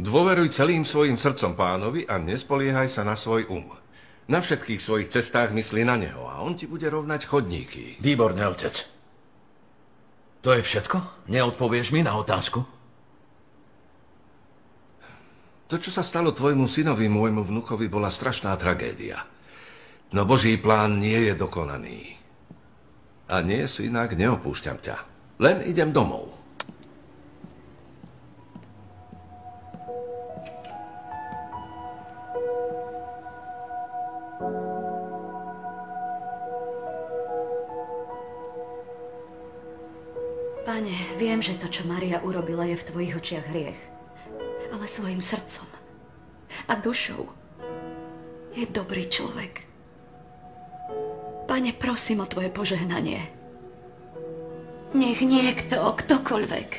[SPEAKER 15] 6. Dôveruj celým svojim srdcom Pánovi a nespoliehaj sa na svoj Na všetkých svojich cestách myslí na neho a on ti bude rovnať chodníky.
[SPEAKER 5] Výborne, otec. To je všetko? Neodpovieš mi na otázku?
[SPEAKER 15] To, čo sa stalo tvojmu synovi, môjmu vnukovi, bola strašná tragédia. No Boží plán nie je dokonaný. A nie, synak, neopúšťam ťa. Len idem domov.
[SPEAKER 10] Pane, viem, že to, čo Maria urobila, je v tvojich očiach hriech. Ale svojim srdcom a dušou je dobrý človek. Pane, prosím o tvoje požehnanie. Nech niekto, ktokoľvek,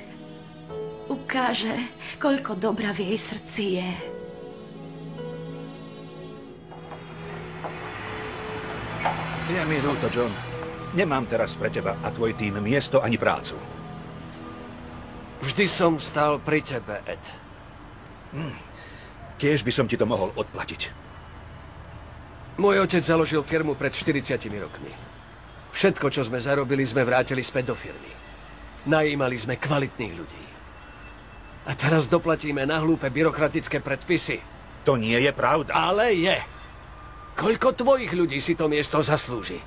[SPEAKER 10] ukáže, koľko dobra v jej srdci je.
[SPEAKER 17] Je mi ľúto, John. Nemám teraz pre teba a tvoj tým miesto ani prácu.
[SPEAKER 8] Vždy som stál pri tebe, Ed.
[SPEAKER 17] Tiež by som ti to mohol odplatiť.
[SPEAKER 8] Môj otec založil firmu pred 40 rokmi. Všetko, čo sme zarobili, sme vrátili späť do firmy. Najímali sme kvalitných ľudí. A teraz doplatíme na hlúpe byrokratické predpisy.
[SPEAKER 17] To nie je pravda.
[SPEAKER 8] Ale je. Koľko tvojich ľudí si to miesto zaslúži?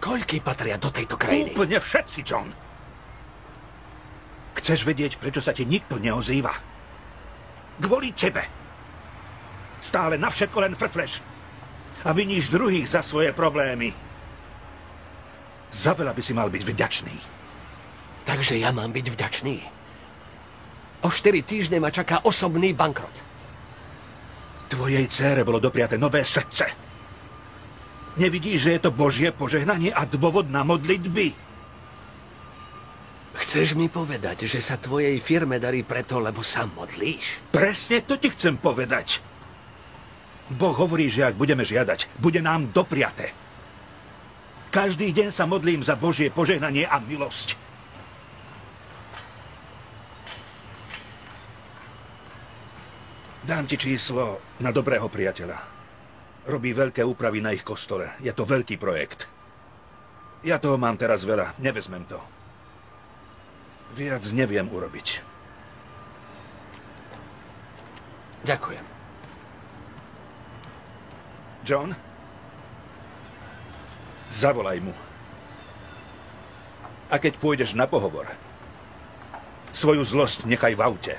[SPEAKER 8] Koľky patria do tejto krajiny?
[SPEAKER 17] Úplne všetci, John. Chceš vedieť, prečo sa ti nikto neozýva? Kvôli tebe. Stále na všetko len frfleš. A viníš druhých za svoje problémy. Za veľa by si mal byť vďačný.
[SPEAKER 8] Takže ja mám byť vďačný? O 4 týždne ma čaká osobný bankrot.
[SPEAKER 17] Tvojej dcére bolo dopriaté nové srdce. Nevidíš, že je to Božie požehnanie a dôvod na modlitby?
[SPEAKER 8] Chceš mi povedať, že sa tvojej firme darí preto, lebo sa modlíš?
[SPEAKER 17] Presne to ti chcem povedať. Boh hovorí, že ak budeme žiadať, bude nám dopriaté. Každý deň sa modlím za Božie požehnanie a milosť. Dám ti číslo na dobrého priateľa. Robí veľké úpravy na ich kostole. Je to veľký projekt. Ja toho mám teraz veľa, nevezmem to. Viac neviem urobiť.
[SPEAKER 8] Ďakujem.
[SPEAKER 17] John? Zavolaj mu. A keď pôjdeš na pohovor, svoju zlosť nechaj v aute.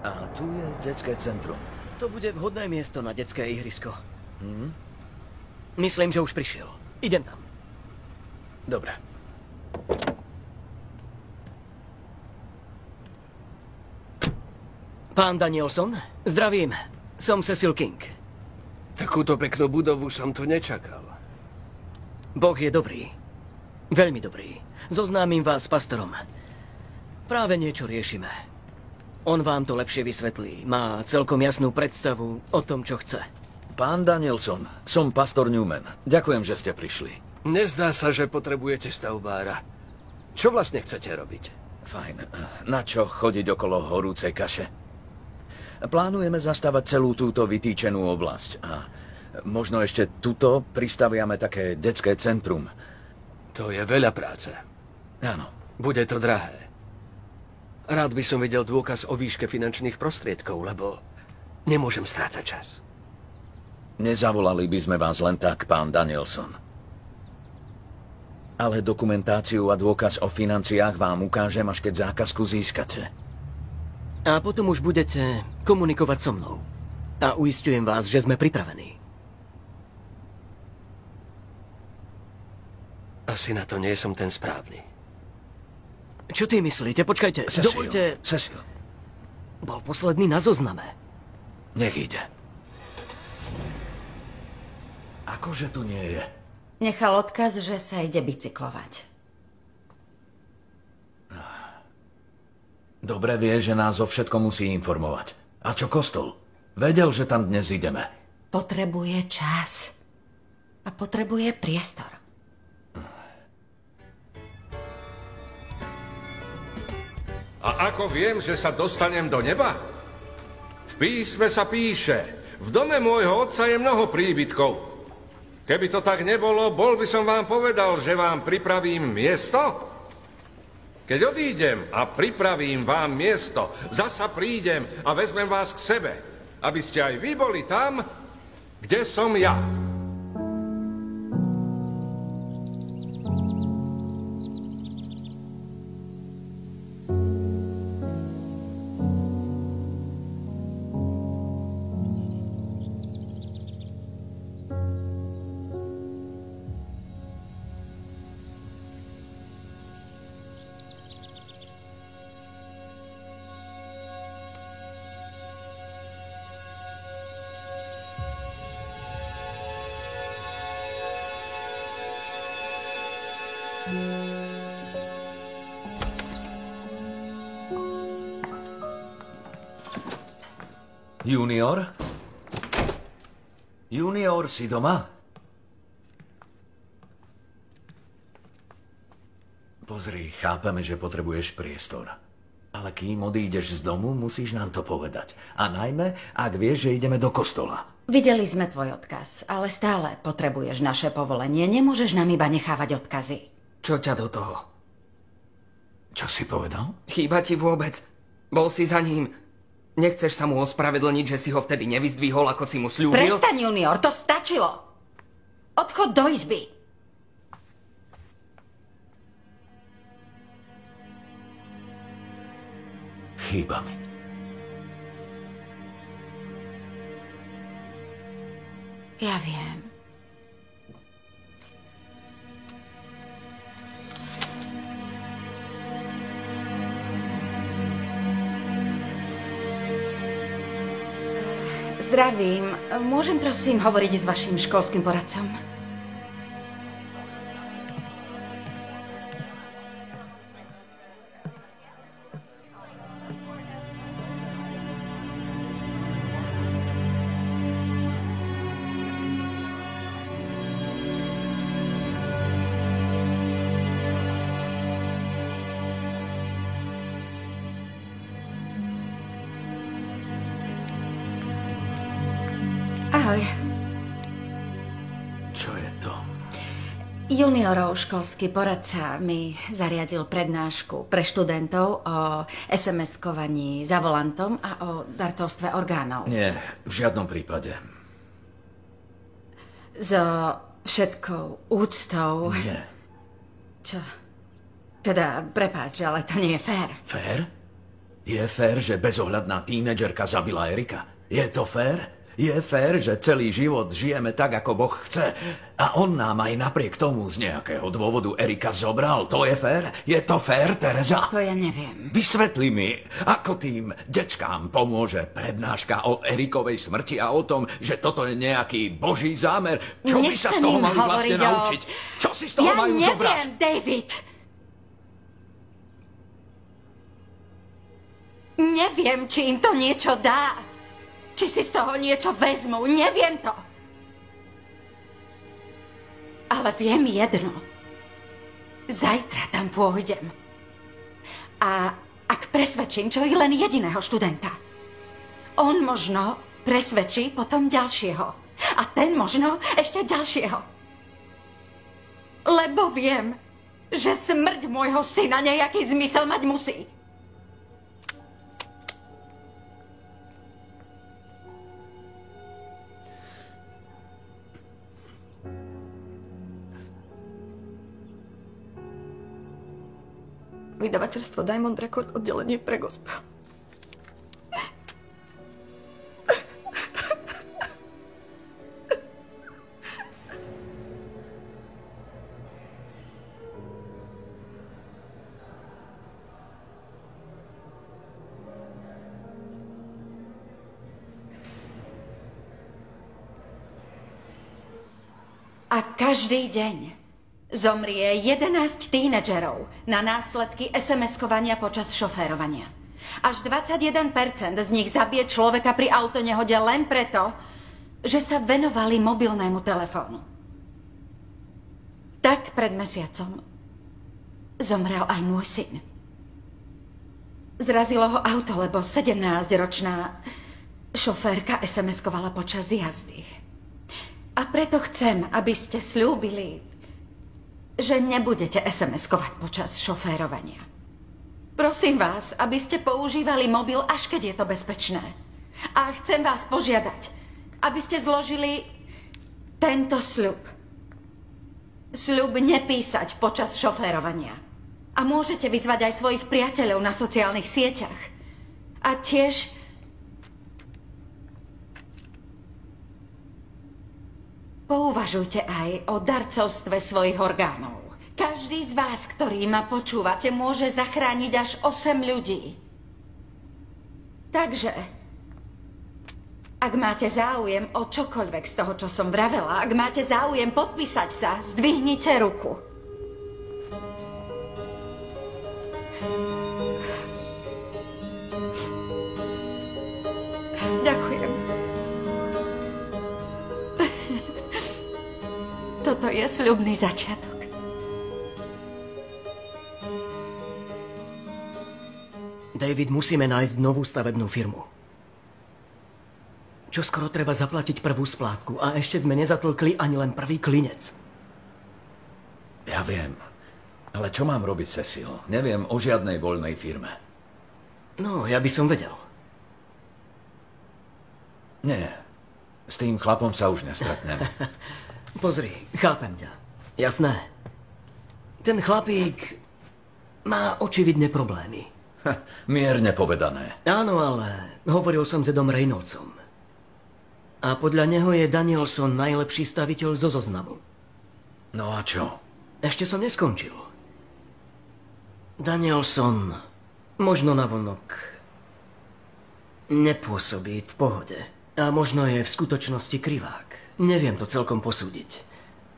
[SPEAKER 5] A tu je detské centrum.
[SPEAKER 11] To bude vhodné miesto na detské ihrisko. Myslím, že už prišiel. Idem tam.
[SPEAKER 5] Dobre.
[SPEAKER 11] Pán Danielson, zdravím. Som Cecil King.
[SPEAKER 8] Takúto peknú budovu som tu nečakal.
[SPEAKER 11] Boh je dobrý. Veľmi dobrý. Zoznámim vás s pastorom. Práve niečo riešime. On vám to lepšie vysvetlí. Má celkom jasnú predstavu o tom, čo chce.
[SPEAKER 5] Pán Danielson, som pastor Newman. Ďakujem, že ste prišli.
[SPEAKER 8] Nezdá sa, že potrebujete stavbára. Čo vlastne chcete robiť?
[SPEAKER 5] Fajn. Na čo chodiť okolo horúcej kaše? Plánujeme zastavať celú túto vytýčenú oblasť. A možno ešte tuto pristaviame také detské centrum.
[SPEAKER 8] To je veľa práce.
[SPEAKER 5] Áno.
[SPEAKER 8] Bude to drahé. Rád by som videl dôkaz o výške finančných prostriedkov, lebo nemôžem strácať čas.
[SPEAKER 5] Nezavolali by sme vás len tak, pán Danielson. Ale dokumentáciu a dôkaz o financiách vám ukážem, až keď zákazku získate.
[SPEAKER 11] A potom už budete komunikovať so mnou. A uisťujem vás, že sme pripravení.
[SPEAKER 8] Asi na to nie som ten správny.
[SPEAKER 11] Čo ty myslíte? Počkajte,
[SPEAKER 5] Cecil,
[SPEAKER 11] dovoľte...
[SPEAKER 5] Cecil.
[SPEAKER 11] Bol posledný na zozname.
[SPEAKER 5] Nech ide. Akože tu nie je?
[SPEAKER 4] Nechal odkaz, že sa ide bicyklovať.
[SPEAKER 5] Dobre vie, že nás o všetkom musí informovať. A čo kostol? Vedel, že tam dnes ideme.
[SPEAKER 4] Potrebuje čas. A potrebuje priestor.
[SPEAKER 15] A ako viem, že sa dostanem do neba? V písme sa píše, v dome môjho otca je mnoho príbytkov. Keby to tak nebolo, bol by som vám povedal, že vám pripravím miesto? Keď odídem a pripravím vám miesto, zasa prídem a vezmem vás k sebe, aby ste aj vy boli tam, kde som ja.
[SPEAKER 5] Junior? Junior, si doma? Pozri, chápeme, že potrebuješ priestor. Ale kým odídeš z domu, musíš nám to povedať. A najmä, ak vieš, že ideme do kostola.
[SPEAKER 4] Videli sme tvoj odkaz, ale stále potrebuješ naše povolenie. Nemôžeš nám iba nechávať odkazy.
[SPEAKER 3] Čo ťa do toho?
[SPEAKER 5] Čo si povedal?
[SPEAKER 3] Chýba ti vôbec. Bol si za ním. Nechceš sa mu ospravedlniť, že si ho vtedy nevyzdvihol, ako si mu sľúbil?
[SPEAKER 4] Prestaň, Junior, to stačilo. Odchod do izby.
[SPEAKER 5] Chýba mi.
[SPEAKER 4] Ja viem. Zdravím. Môžem prosím hovoriť s vaším školským poradcom? Ahoj.
[SPEAKER 5] Čo je to?
[SPEAKER 4] Juniorov školský poradca mi zariadil prednášku pre študentov o SMS-kovaní za volantom a o darcovstve orgánov.
[SPEAKER 5] Nie, v žiadnom prípade.
[SPEAKER 4] So všetkou úctou...
[SPEAKER 5] Nie.
[SPEAKER 4] Čo? Teda, prepáč, ale to nie je fér.
[SPEAKER 5] Fér? Je fér, že bezohľadná tínedžerka zabila Erika? Je to fér? Je fér, že celý život žijeme tak, ako Boh chce a on nám aj napriek tomu z nejakého dôvodu Erika zobral. To je fér? Je to fér, Tereza?
[SPEAKER 4] To ja neviem.
[SPEAKER 5] Vysvetli mi, ako tým dečkám pomôže prednáška o Erikovej smrti a o tom, že toto je nejaký boží zámer. Čo by sa z toho mali vlastne naučiť? Čo si z toho majú zobrať?
[SPEAKER 4] Ja neviem, David. Neviem, či im to niečo dá. Či si z toho niečo vezmú, neviem to. Ale viem jedno. Zajtra tam pôjdem. A ak presvedčím čo i len jediného študenta, on možno presvedčí potom ďalšieho. A ten možno ešte ďalšieho. Lebo viem, že smrť môjho syna nejaký zmysel mať musí.
[SPEAKER 10] Vydavateľstvo Diamond Record, oddelenie pre gospel.
[SPEAKER 4] A každý deň zomrie 11 tínedžerov na následky SMS-kovania počas šoférovania. Až 21% z nich zabije človeka pri autonehode len preto, že sa venovali mobilnému telefónu. Tak pred mesiacom zomrel aj môj syn. Zrazilo ho auto, lebo 17-ročná šoférka SMS-kovala počas jazdy. A preto chcem, aby ste sľúbili, že nebudete SMS-kovať počas šoférovania. Prosím vás, aby ste používali mobil, až keď je to bezpečné. A chcem vás požiadať, aby ste zložili tento sľub. Sľub nepísať počas šoférovania. A môžete vyzvať aj svojich priateľov na sociálnych sieťach. A tiež pouvažujte aj o darcovstve svojich orgánov. Každý z vás, ktorý ma počúvate, môže zachrániť až 8 ľudí. Takže, ak máte záujem o čokoľvek z toho, čo som vravela, ak máte záujem podpísať sa, zdvihnite ruku. Ďakujem. Toto je sľubný začiatok.
[SPEAKER 11] David, musíme nájsť novú stavebnú firmu. Čoskoro treba zaplatiť prvú splátku a ešte sme nezatlkli ani len prvý klinec.
[SPEAKER 5] Ja viem. Ale čo mám robiť, Cecil? Neviem o žiadnej voľnej firme.
[SPEAKER 11] No, ja by som vedel.
[SPEAKER 5] Nie. S tým chlapom sa už nestretnem.
[SPEAKER 11] Pozri, chápem ťa. Jasné. Ten chlapík má očividne problémy.
[SPEAKER 5] Mierne povedané.
[SPEAKER 11] Áno, ale hovoril som s Edom Reynoldsom. A podľa neho je Danielson najlepší staviteľ zo zoznamu.
[SPEAKER 5] No a čo?
[SPEAKER 11] Ešte som neskončil. Danielson možno navonok nepôsobí v pohode. A možno je v skutočnosti krivák. Neviem to celkom posúdiť.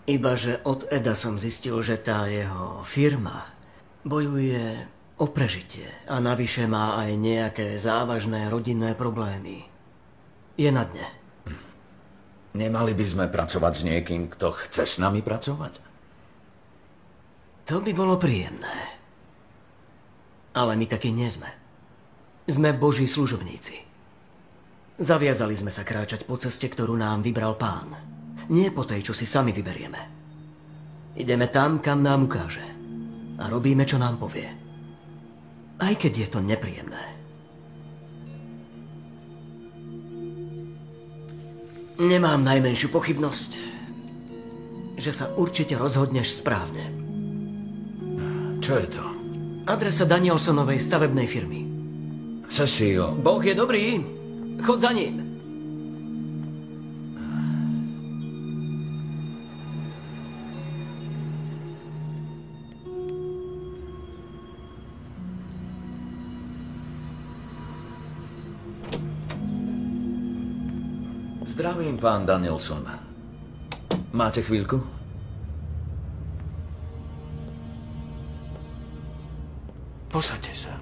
[SPEAKER 11] Iba, že od Eda som zistil, že tá jeho firma bojuje o prežitie a navyše má aj nejaké závažné rodinné problémy. Je na dne.
[SPEAKER 5] Nemali by sme pracovať s niekým, kto chce s nami pracovať?
[SPEAKER 11] To by bolo príjemné. Ale my takí nie sme. Sme Boží služobníci. Zaviazali sme sa kráčať po ceste, ktorú nám vybral Pán. Nie po tej, čo si sami vyberieme. Ideme tam, kam nám ukáže. A robíme, čo nám povie. Aj keď je to nepríjemné. Nemám najmenšiu pochybnosť, že sa určite rozhodneš správne.
[SPEAKER 5] Čo je to?
[SPEAKER 11] Adresa Danielsonovej stavebnej firmy.
[SPEAKER 5] Cecil.
[SPEAKER 11] Boh je dobrý. Chod za ním.
[SPEAKER 5] Zdravím, pán Danielson. Máte chvíľku?
[SPEAKER 8] Posaďte sa.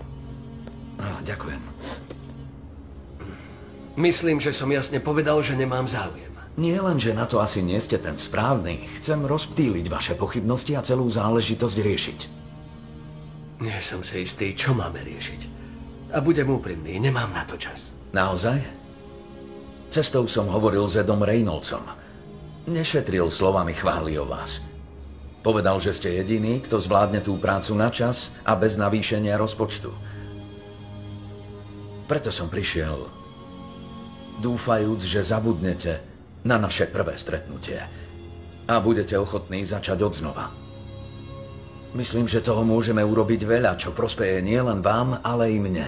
[SPEAKER 5] Ďakujem.
[SPEAKER 8] Myslím, že som jasne povedal, že nemám záujem.
[SPEAKER 5] Nie len, že na to asi nie ste ten správny. Chcem rozptýliť vaše pochybnosti a celú záležitosť riešiť.
[SPEAKER 8] Nie som si istý, čo máme riešiť. A budem úprimný, nemám na to čas.
[SPEAKER 5] Naozaj? Cestou som hovoril s Edom Reynoldsom. Nešetril slovami chvály o vás. Povedal, že ste jediný, kto zvládne tú prácu na čas a bez navýšenia rozpočtu. Preto som prišiel, dúfajúc, že zabudnete na naše prvé stretnutie a budete ochotní začať odznova. Myslím, že toho môžeme urobiť veľa, čo prospeje nielen vám, ale i mne.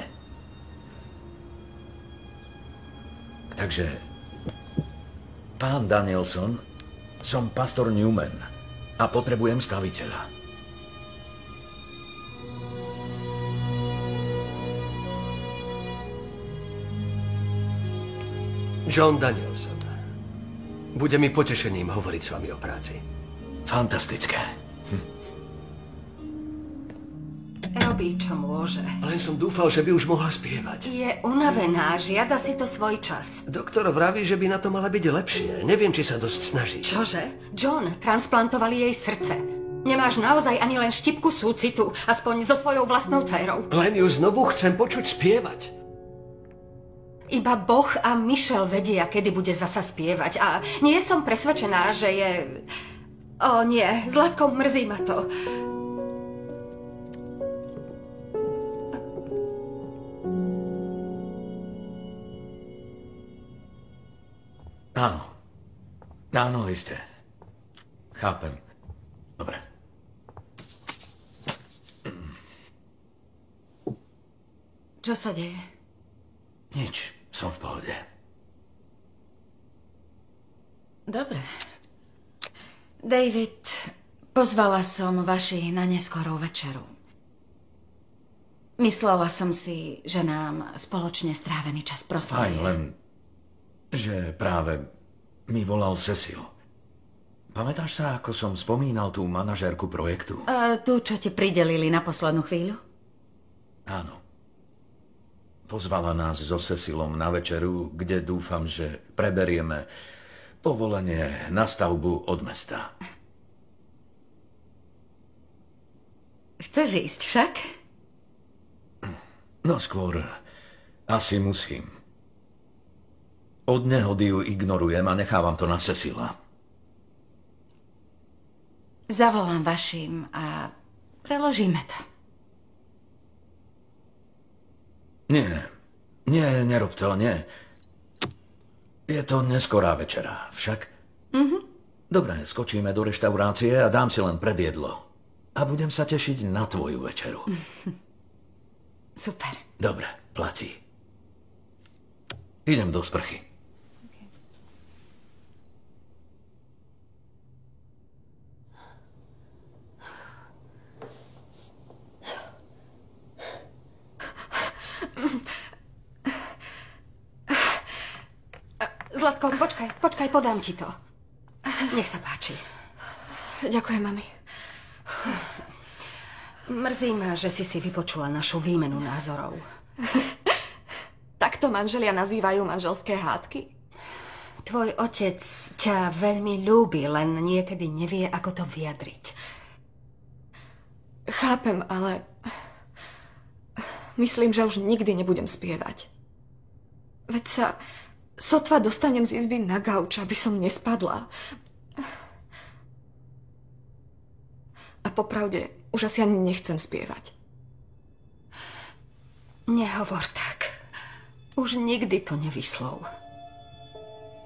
[SPEAKER 5] Takže, pán Danielson, som pastor Newman a potrebujem staviteľa.
[SPEAKER 8] John Danielson. Bude mi potešením hovoriť s vami o práci.
[SPEAKER 5] Fantastické.
[SPEAKER 12] Robí, čo môže.
[SPEAKER 8] Len som dúfal, že by už mohla spievať.
[SPEAKER 12] Je unavená, žiada si to svoj čas.
[SPEAKER 8] Doktor vraví, že by na to mala byť lepšie. Neviem, či sa dosť snaží.
[SPEAKER 12] Čože? John, transplantovali jej srdce. Nemáš naozaj ani len štipku súcitu, aspoň so svojou vlastnou dcérou.
[SPEAKER 8] Len ju znovu chcem počuť spievať.
[SPEAKER 12] Iba Boh a Michelle vedia, kedy bude zasa spievať. A nie som presvedčená, že je... O nie, Zlatko, mrzí ma to.
[SPEAKER 5] Áno. Áno, isté. Chápem. Dobre.
[SPEAKER 4] Čo sa deje?
[SPEAKER 5] Nič. Som v pohode.
[SPEAKER 4] Dobre. David, pozvala som vaši na neskorú večeru. Myslela som si, že nám spoločne strávený čas proslavuje.
[SPEAKER 5] Fajn, len že práve mi volal Cecil. Pamätáš sa, ako som spomínal tú manažérku projektu?
[SPEAKER 4] Tú, čo ti pridelili na poslednú chvíľu?
[SPEAKER 5] Áno. Pozvala nás so Cecilom na večeru, kde dúfam, že preberieme povolenie na stavbu od mesta.
[SPEAKER 4] Chceš ísť však?
[SPEAKER 5] No skôr asi musím. Od nehody ju ignorujem a nechávam to na Cecila.
[SPEAKER 4] Zavolám vašim a preložíme to.
[SPEAKER 5] Nie, nerob to, nie. Je to neskorá večera, však? Dobre, skočíme do reštaurácie a dám si len predjedlo. A budem sa tešiť na tvoju večeru.
[SPEAKER 4] Super.
[SPEAKER 5] Dobre, platí. Idem do sprchy.
[SPEAKER 12] Zlatko, počkaj, podám ti to. Nech sa páči.
[SPEAKER 10] Ďakujem, mami.
[SPEAKER 12] Mrzí ma, že si vypočula našu výmenu názorov.
[SPEAKER 10] Takto manželia nazývajú manželské hádky?
[SPEAKER 12] Tvoj otec ťa veľmi ľúbi, len niekedy nevie, ako to vyjadriť.
[SPEAKER 10] Chápem, ale myslím, že už nikdy nebudem spievať. Veď sa sotva dostanem z izby na gauč, aby som nespadla. A popravde, už asi ani nechcem spievať.
[SPEAKER 12] Nehovor tak. Už nikdy to nevyslov.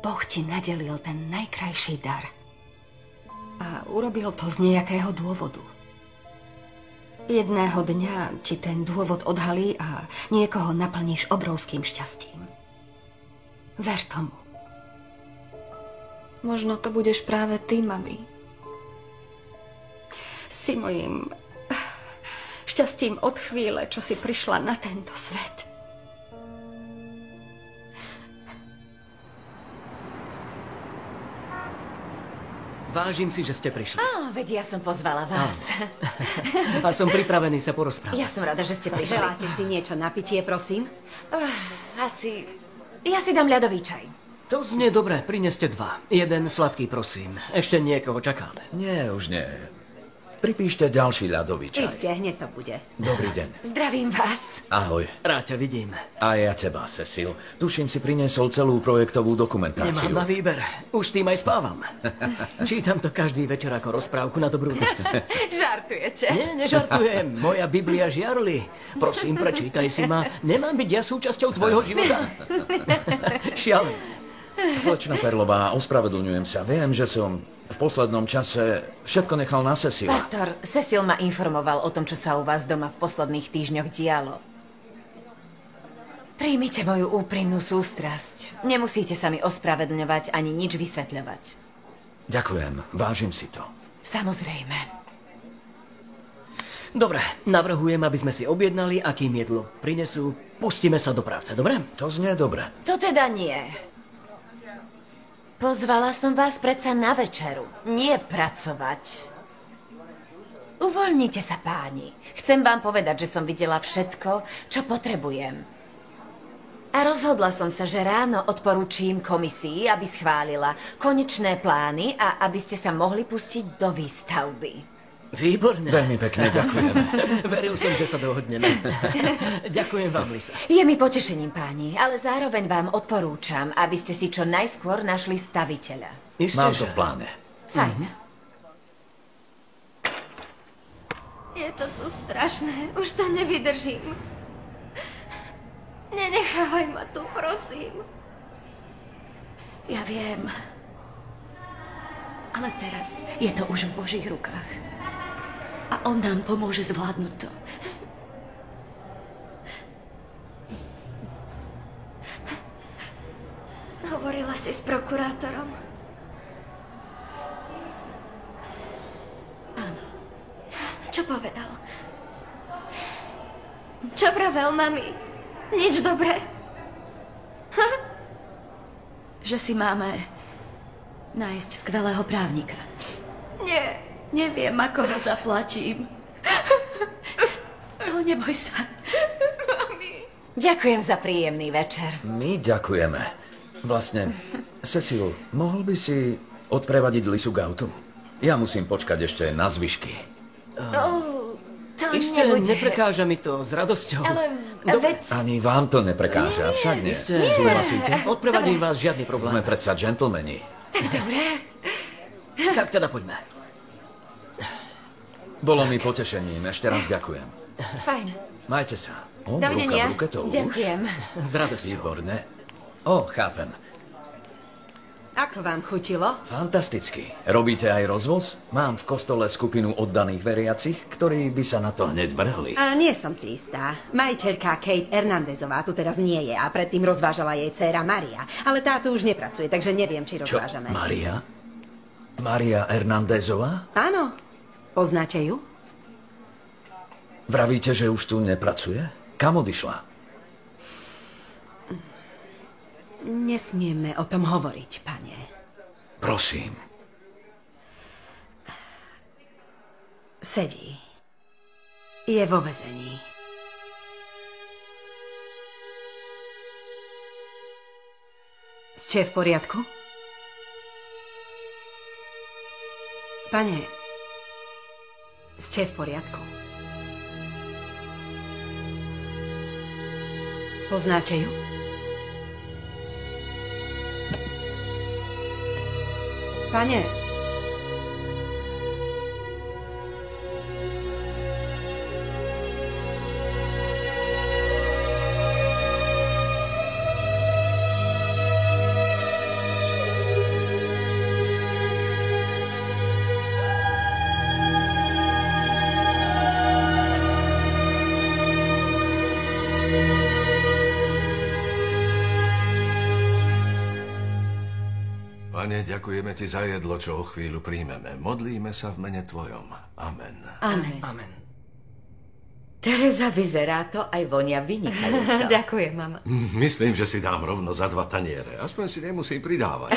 [SPEAKER 12] Boh ti nadelil ten najkrajší dar. A urobil to z nejakého dôvodu. Jedného dňa ti ten dôvod odhalí a niekoho naplníš obrovským šťastím. Ver tomu.
[SPEAKER 10] Možno to budeš práve ty, mami.
[SPEAKER 12] Si mojím šťastím od chvíle, čo si prišla na tento svet.
[SPEAKER 11] Vážim si, že ste prišli.
[SPEAKER 9] Veď ja som pozvala vás.
[SPEAKER 11] A som pripravený sa porozprávať.
[SPEAKER 9] Ja som rada, že ste prišli.
[SPEAKER 4] Želáte si niečo na pitie, prosím?
[SPEAKER 9] Ja si dám ľadový čaj.
[SPEAKER 11] To znie dobre, prineste 2. Jeden sladký, prosím. Ešte niekoho čakáme.
[SPEAKER 5] Nie, už nie. Pripíšte ďalší ľadový čaj.
[SPEAKER 4] Isté, hneď to bude.
[SPEAKER 5] Dobrý deň.
[SPEAKER 9] Zdravím vás.
[SPEAKER 5] Ahoj.
[SPEAKER 11] Rád ťa vidím.
[SPEAKER 5] A ja teba, Cecil. Tuším, si priniesol celú projektovú dokumentáciu.
[SPEAKER 11] Nemám na výber. Už s tým aj spávam. Čítam to každý večer ako rozprávku na dobrú noc.
[SPEAKER 4] Žartujete?
[SPEAKER 11] Nie, nežartujem. Moja Biblia žiarli. Prosím, prečítaj si ma. Nemám byť ja súčasťou tvojho života? Šialené.
[SPEAKER 5] Slečna Perlová, ospravedlňujem sa. Viem, že som v poslednom čase všetko nechal na Cecila.
[SPEAKER 9] Pastor, Cecil ma informoval o tom, čo sa u vás doma v posledných týždňoch dialo. Príjmite moju úprimnú sústrasť. Nemusíte sa mi ospravedlňovať ani nič vysvetľovať.
[SPEAKER 5] Ďakujem, vážim si to.
[SPEAKER 9] Samozrejme.
[SPEAKER 11] Dobre, navrhujem, aby sme si objednali, akým jedlo prinesú. Pustíme sa do práce, dobre?
[SPEAKER 5] To znie dobre.
[SPEAKER 9] To teda nie.
[SPEAKER 19] Pozvala som vás predsa na večeru, nie pracovať. Uvoľnite sa, páni. Chcem vám povedať, že som videla všetko, čo potrebujem. A rozhodla som sa, že ráno odporúčím komisii, aby schválila konečné plány a aby ste sa mohli pustiť do výstavby.
[SPEAKER 11] Výborné.
[SPEAKER 5] Veľmi pekne ďakujeme.
[SPEAKER 11] Veril som, že sa dohodneme. Ďakujem vám, Lisa.
[SPEAKER 19] Je mi potešením, páni, ale zároveň vám odporúčam, aby ste si čo najskôr našli staviteľa.
[SPEAKER 5] Mám to v pláne.
[SPEAKER 19] Fajn.
[SPEAKER 2] Je to tu strašné, už to nevydržím. Nenechávaj ma tu, prosím.
[SPEAKER 10] Ja viem. Ale teraz je to už v Božích rukách. A on nám pomôže zvládnuť to.
[SPEAKER 2] Hovorila si s prokurátorom?
[SPEAKER 10] Áno.
[SPEAKER 2] Čo povedal? Čo vravel, mami? Nič dobré?
[SPEAKER 10] Že si máme nájsť skvelého právnika.
[SPEAKER 2] Nie.
[SPEAKER 10] Neviem, ako ho zaplatím. Ale neboj sa.
[SPEAKER 2] Mami.
[SPEAKER 19] Ďakujem za príjemný večer.
[SPEAKER 5] My ďakujeme. Vlastne, Cecil, mohol by si odprevadiť Lisu k autu? Ja musím počkať ešte na zvyšky.
[SPEAKER 2] To
[SPEAKER 11] Isté,
[SPEAKER 2] nebude.
[SPEAKER 11] neprekáža mi to s radosťou.
[SPEAKER 2] Ale
[SPEAKER 11] Dobre.
[SPEAKER 2] veď...
[SPEAKER 5] Ani vám to neprekáža, však nie.
[SPEAKER 11] Isté, súhlasíte. Odprevadím vás, žiadny problém.
[SPEAKER 5] Sme predsa džentlmeni.
[SPEAKER 19] Tak dobre.
[SPEAKER 11] Tak teda poďme.
[SPEAKER 5] Bolo mi potešením, ešte raz ďakujem.
[SPEAKER 19] Fajn.
[SPEAKER 5] Majte sa.
[SPEAKER 19] Dovidenia.
[SPEAKER 5] Ruka v ruke to už?
[SPEAKER 19] Ďakujem.
[SPEAKER 11] S radosťou.
[SPEAKER 5] Výborné. Chápem.
[SPEAKER 20] Ako vám chutilo?
[SPEAKER 5] Fantasticky. Robíte aj rozvoz? Mám v kostole skupinu oddaných veriacich, ktorí by sa na to hneď vrhli.
[SPEAKER 20] A nie som si istá. Majiteľka Kate Hernandezová tu teraz nie je a predtým rozvážala jej dcéra Maria. Ale tá tu už nepracuje, takže neviem, či rozvážame.
[SPEAKER 5] Maria? Maria Hernandezová?
[SPEAKER 20] Áno. Poznáte ju?
[SPEAKER 5] Vravíte, že už tu nepracuje? Kam odišla?
[SPEAKER 20] Nesmieme o tom hovoriť, pane.
[SPEAKER 5] Prosím.
[SPEAKER 20] Sedí. Je vo väzení. Ste v poriadku? Pane, ste v poriadku? Poznáte ju? Pane.
[SPEAKER 15] Pane, ďakujeme Ti za jedlo, čo o chvíľu príjmeme. Modlíme sa v mene Tvojom. Amen.
[SPEAKER 9] Amen.
[SPEAKER 11] Amen.
[SPEAKER 9] Tereza, vyzerá to aj vonia vynikajúco.
[SPEAKER 20] Ďakujem, mama.
[SPEAKER 15] Myslím, že si dám rovno za 2 taniere. Aspoň si nemusím pridávať.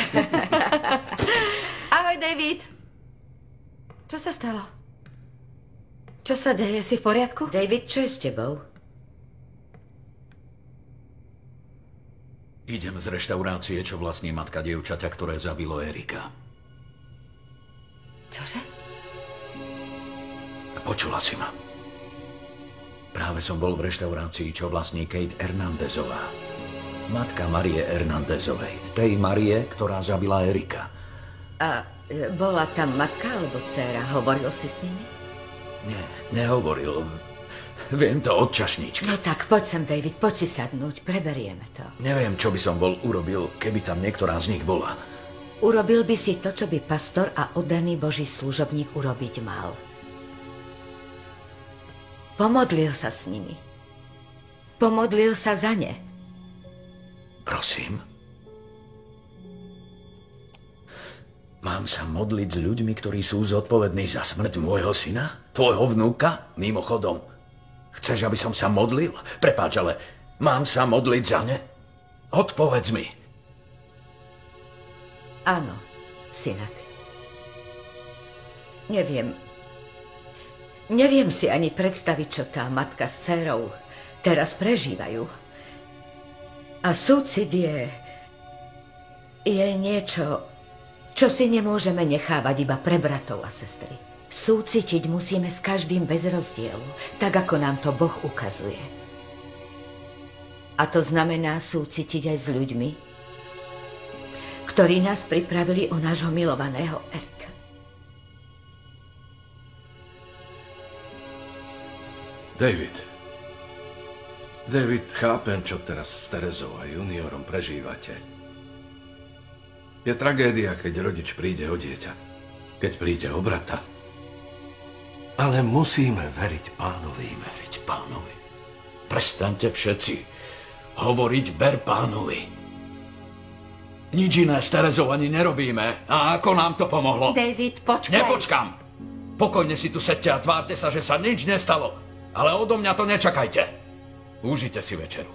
[SPEAKER 20] Ahoj, David. Čo sa stalo? Čo sa deje? Si v poriadku?
[SPEAKER 9] David, čo je s tebou?
[SPEAKER 5] Idem z reštaurácie, čo vlastní matka dievčaťa, ktoré zabilo Erika.
[SPEAKER 20] Čože?
[SPEAKER 5] Počula si ma. Práve som bol v reštaurácii, čo vlastní Kate Hernandezová. Matka Marie Hernandezovej. Tej Marie, ktorá zabila Erika.
[SPEAKER 9] A bola tam matka alebo dcéra? Hovoril si s nimi?
[SPEAKER 5] Nie, nehovoril. Viem to od čašničky.
[SPEAKER 9] No tak, poď sem, David, poď si sadnúť, preberieme to.
[SPEAKER 5] Neviem, čo by som bol urobil, keby tam niektorá z nich bola.
[SPEAKER 9] Urobil by si to, čo by pastor a oddaný Boží služobník urobiť mal. Pomodlil sa s nimi. Pomodlil sa za ne.
[SPEAKER 5] Prosím? Mám sa modliť s ľuďmi, ktorí sú zodpovední za smrť môjho syna? Tvojho vnúka? Mimochodom. Chceš, aby som sa modlil? Prepáč, ale mám sa modliť za ne? Odpovedz mi.
[SPEAKER 9] Áno, synak. Neviem si ani predstaviť, čo tá matka s dcérou teraz prežívajú. A súcit je niečo, čo si nemôžeme nechávať iba pre bratov a sestry. Súcitiť musíme s každým bez rozdielu, tak ako nám to Boh ukazuje. A to znamená súcitiť aj s ľuďmi, ktorí nás pripravili o nášho milovaného Erika.
[SPEAKER 15] David, chápem, čo teraz s Terezou a juniorom prežívate. Je tragédia, keď rodič príde o dieťa, keď príde o brata. Ale musíme veriť Pánovi.
[SPEAKER 5] Veriť Pánovi. Prestaňte všetci hovoriť ver Pánovi. Nič iné s Terezou ani nerobíme. A ako nám to pomohlo?
[SPEAKER 4] David, počkaj.
[SPEAKER 5] Nepočkám. Pokojne si tu sedte a tvárte sa, že sa nič nestalo. Ale odo mňa to nečakajte. Užite si večeru.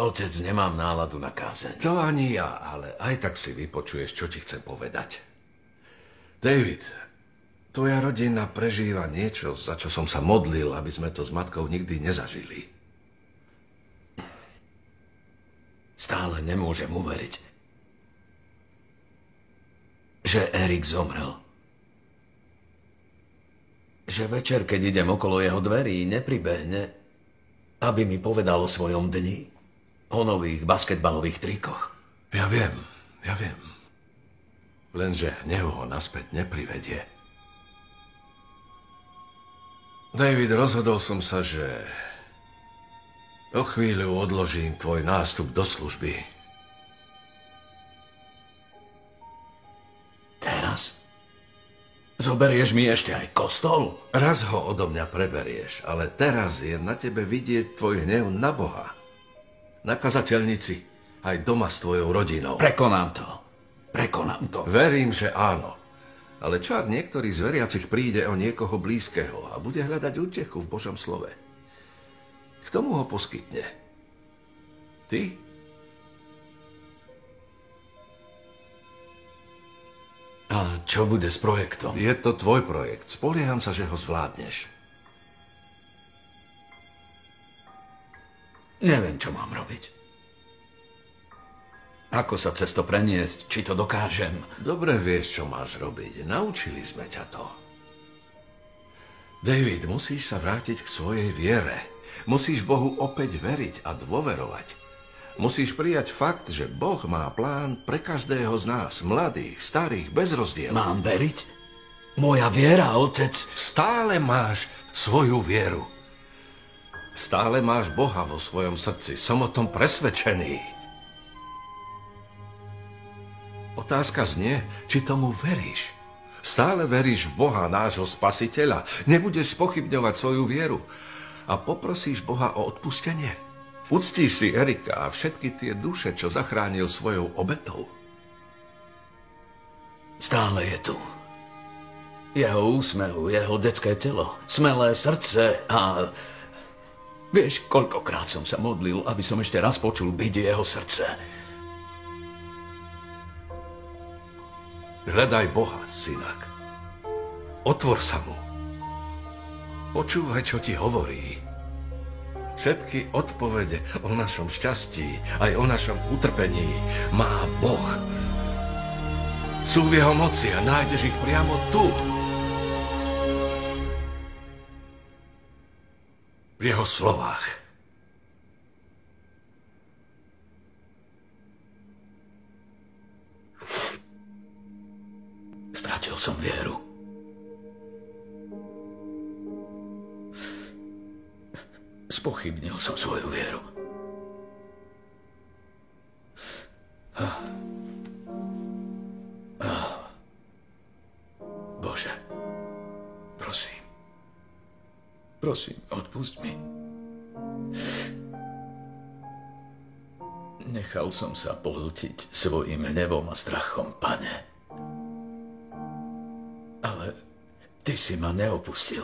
[SPEAKER 5] Otec, nemám náladu na kázeň.
[SPEAKER 15] To ani ja, ale aj tak si vypočuješ, čo ti chcem povedať. David, tvoja rodina prežíva niečo, za čo som sa modlil, aby sme to s matkou nikdy nezažili.
[SPEAKER 5] Stále nemôžem uveriť, že Erik zomrel. Že večer, keď idem okolo jeho dverí, nepribehne, aby mi povedal o svojom dni. O nových basketbalových trikoch.
[SPEAKER 15] Ja viem. Lenže hnev ho naspäť neprivedie. David, rozhodol som sa, že o chvíľu odložím tvoj nástup do služby.
[SPEAKER 5] Teraz? Zoberieš mi ešte aj kostol?
[SPEAKER 15] Raz ho odo mňa preberieš, ale teraz je na tebe vidieť tvoj hnev na Boha. Na kazateľnici, aj doma s tvojou rodinou.
[SPEAKER 5] Prekonám to.
[SPEAKER 15] Verím, že áno. Ale čo ak niektorý z veriacich príde o niekoho blízkeho a bude hľadať útechu v Božom slove? Kto mu ho poskytne? Ty?
[SPEAKER 5] A čo bude s projektom?
[SPEAKER 15] Je to tvoj projekt. Spolieham sa, že ho zvládneš.
[SPEAKER 5] Neviem, čo mám robiť. Ako sa cez to preniesť, či to dokážem?
[SPEAKER 15] Dobre vieš, čo máš robiť. Naučili sme ťa to. David, musíš sa vrátiť k svojej viere. Musíš Bohu opäť veriť a dôverovať. Musíš prijať fakt, že Boh má plán pre každého z nás, mladých, starých, bez rozdielu.
[SPEAKER 5] Mám veriť? Moja viera, otec?
[SPEAKER 15] Stále máš svoju vieru. Stále máš Boha vo svojom srdci. Som o tom presvedčený. Otázka znie, či tomu veríš. Stále veríš v Boha, nášho Spasiteľa. Nebudeš spochybňovať svoju vieru. A poprosíš Boha o odpustenie. Uctíš si Erika a všetky tie duše, čo zachránil svojou obetou.
[SPEAKER 5] Stále je tu. Jeho úsmev, jeho detské telo, smelé srdce a... Vieš, koľkokrát som sa modlil, aby som ešte raz počul biť jeho srdce.
[SPEAKER 15] Hľadaj Boha, synak. Otvor sa mu. Počúvaj, čo ti hovorí. Všetky odpovede o našom šťastí, aj o našom utrpení má Boh. Sú v jeho moci a nájdeš ich priamo tu. V jeho slovách.
[SPEAKER 5] Stratil som vieru. Spochybnil som svoju vieru. Bože, prosím, odpusť mi. Nechal som sa pohltiť svojim hnevom a strachom, Pane. Ale Ty si ma neopustil.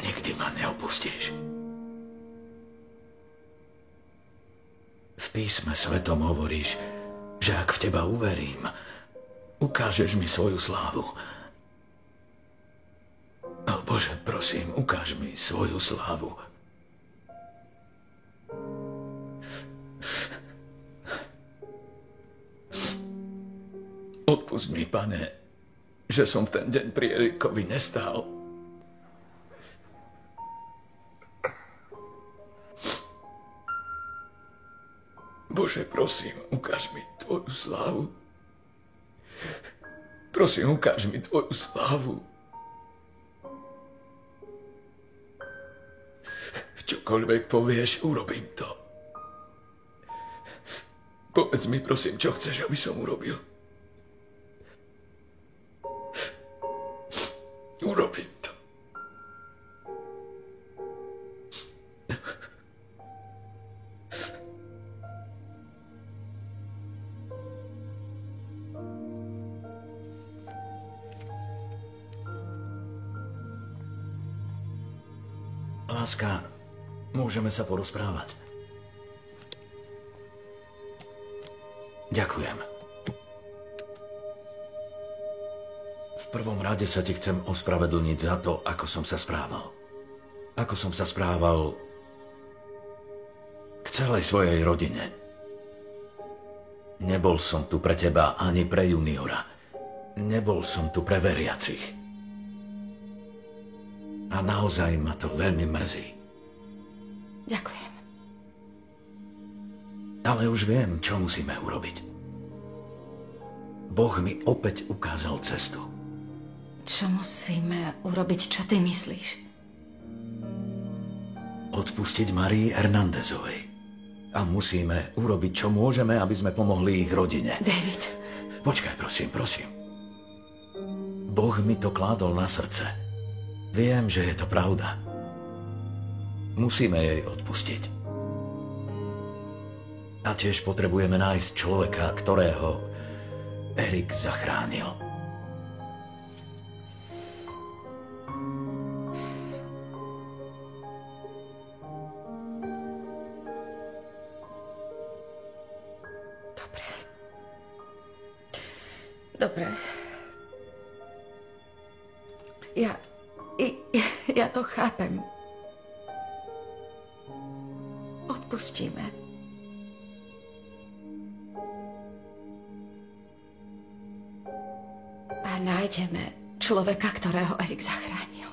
[SPEAKER 5] Nikdy ma neopustíš. V písme svetom hovoríš, že ak v Teba uverím, ukážeš mi svoju slávu. O Bože, prosím, ukáž mi svoju slávu. Odpusť mi, Pane, že som v ten deň pri Erikovi nestál. Bože, prosím, ukáž mi Tvoju slávu. Prosím, ukáž mi Tvoju slávu. Čokoľvek povieš, urobím to. Povedz mi, prosím, čo chceš, aby som urobil. Urobím to. Láska, môžeme sa porozprávať. Ďakujem. V prvom rade sa ti chcem ospravedlniť za to, ako som sa správal. Ako som sa správal k celej svojej rodine. Nebol som tu pre teba ani pre juniora. Nebol som tu pre veriacich. A naozaj ma to veľmi mrzí.
[SPEAKER 4] Ďakujem.
[SPEAKER 5] Ale už viem, čo musíme urobiť. Boh mi opäť ukázal cestu.
[SPEAKER 4] Čo musíme urobiť, čo ty myslíš?
[SPEAKER 5] Odpustiť Marii Hernandezovej. A musíme urobiť, čo môžeme, aby sme pomohli ich rodine.
[SPEAKER 4] David.
[SPEAKER 5] Počkaj, prosím, prosím. Boh mi to kládol na srdce. Viem, že je to pravda. Musíme jej odpustiť. A tiež potrebujeme nájsť človeka, ktorého Erik zachránil.
[SPEAKER 4] Dobre. Ja to chápem. Odpustíme. A nájdeme človeka, ktorého Erik zachránil.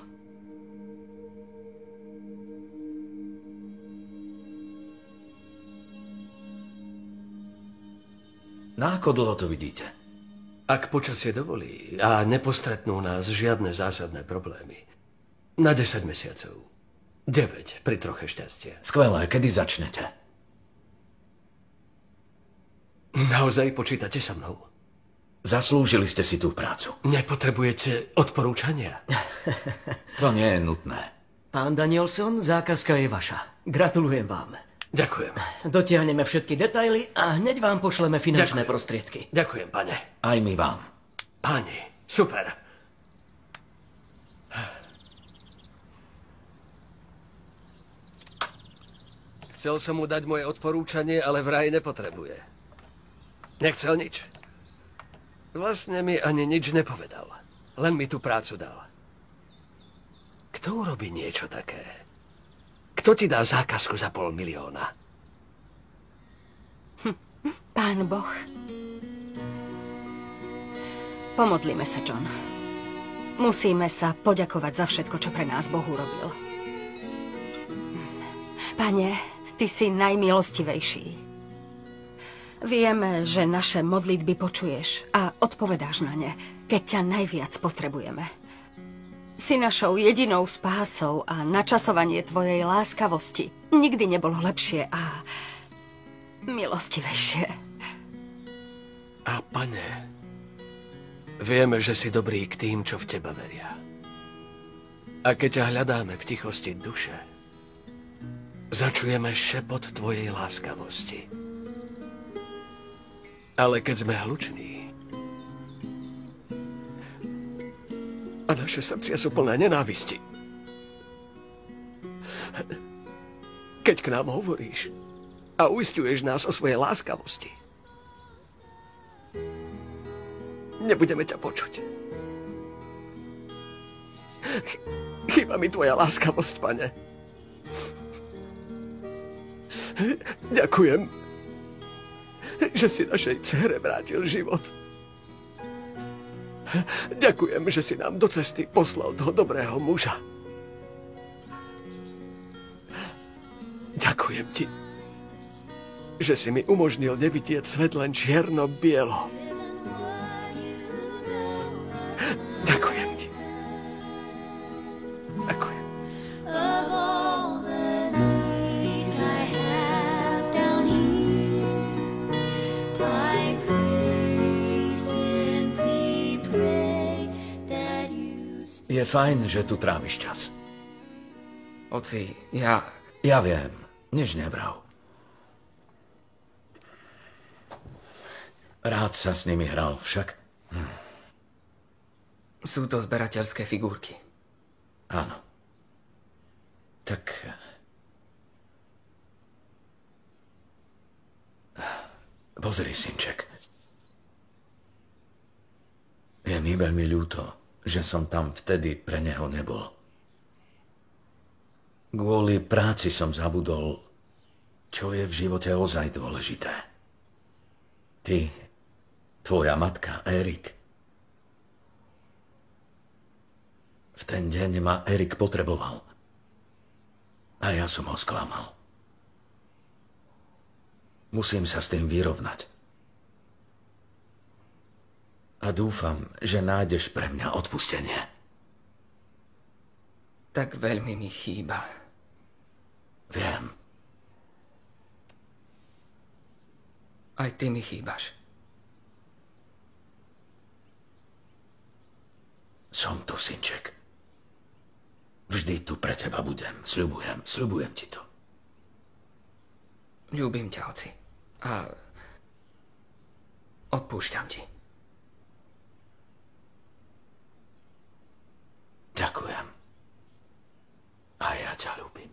[SPEAKER 5] Na ako dlho to vidíte?
[SPEAKER 8] Ak počasie dovolí a nepostretnú nás žiadne zásadné problémy, na 10 mesiacov. 9 pri troche šťastia.
[SPEAKER 5] Skvelé, kedy začnete?
[SPEAKER 8] Naozaj počítate so mnou?
[SPEAKER 5] Zaslúžili ste si tú prácu.
[SPEAKER 8] Nepotrebujete odporúčania?
[SPEAKER 5] To nie je nutné.
[SPEAKER 11] Pán Danielson, zákazka je vaša. Gratulujem vám.
[SPEAKER 8] Ďakujem.
[SPEAKER 11] Dotiahneme všetky detaily a hneď vám pošleme finančné prostriedky.
[SPEAKER 8] Ďakujem, pane.
[SPEAKER 5] Aj my vám.
[SPEAKER 8] Páni, super. Chcel som mu dať moje odporúčanie, ale vraj nepotrebuje. Nechcel nič. Vlastne mi ani nič nepovedal. Len mi tú prácu dal. Kto urobí niečo také? Kto ti dá zákazku za 500 000?
[SPEAKER 12] Pán Boh. Pomodlíme sa, John. Musíme sa poďakovať za všetko, čo pre nás Boh urobil. Pane, Ty si najmilostivejší. Vieme, že naše modlitby počuješ a odpovedáš na ne, keď ťa najviac potrebujeme. Si našou jedinou spásou a načasovanie tvojej láskavosti nikdy nebolo lepšie a milostivejšie.
[SPEAKER 8] A pane, vieme, že si dobrý k tým, čo v teba veria. A keď ťa hľadáme v tichosti duše, začujeme šepot tvojej láskavosti. Ale keď sme hluční a naše srdcia sú plné nenávisti, keď k nám hovoríš a uisťuješ nás o svojej láskavosti, nebudeme ťa počuť. Chýba mi tvoja láskavosť, Pane. Ďakujem, že si našej dcére vrátil život. Ďakujem, že si nám do cesty poslal toho dobrého muža. Ďakujem ti, že si mi umožnil nevidieť svet len čierno-bielo. Ďakujem ti. Ďakujem.
[SPEAKER 5] Je fajn, že tu tráviš čas.
[SPEAKER 3] Oci, ja...
[SPEAKER 5] Ja viem, nič nevrav. Rád sa s nimi hral, však.
[SPEAKER 3] Sú to zberateľské figurky.
[SPEAKER 5] Áno. Tak... Pozri, synček. Je mi veľmi ľúto, že som tam vtedy pre neho nebol. Kvôli práci som zabudol, čo je v živote ozaj dôležité. Ty, tvoja matka, Erik. V ten deň ma Erik potreboval. A ja som ho sklamal. Musím sa s tým vyrovnať. A dúfam, že nájdeš pre mňa odpustenie.
[SPEAKER 3] Tak veľmi mi chýba.
[SPEAKER 5] Viem.
[SPEAKER 3] Aj ty mi chýbaš.
[SPEAKER 5] Som tu, synček. Vždy tu pre teba budem. Sľubujem ti to.
[SPEAKER 3] Ľúbim ťa, oci. A odpúšťam ti.
[SPEAKER 5] Ďakujem. A ja ťa ľúbim.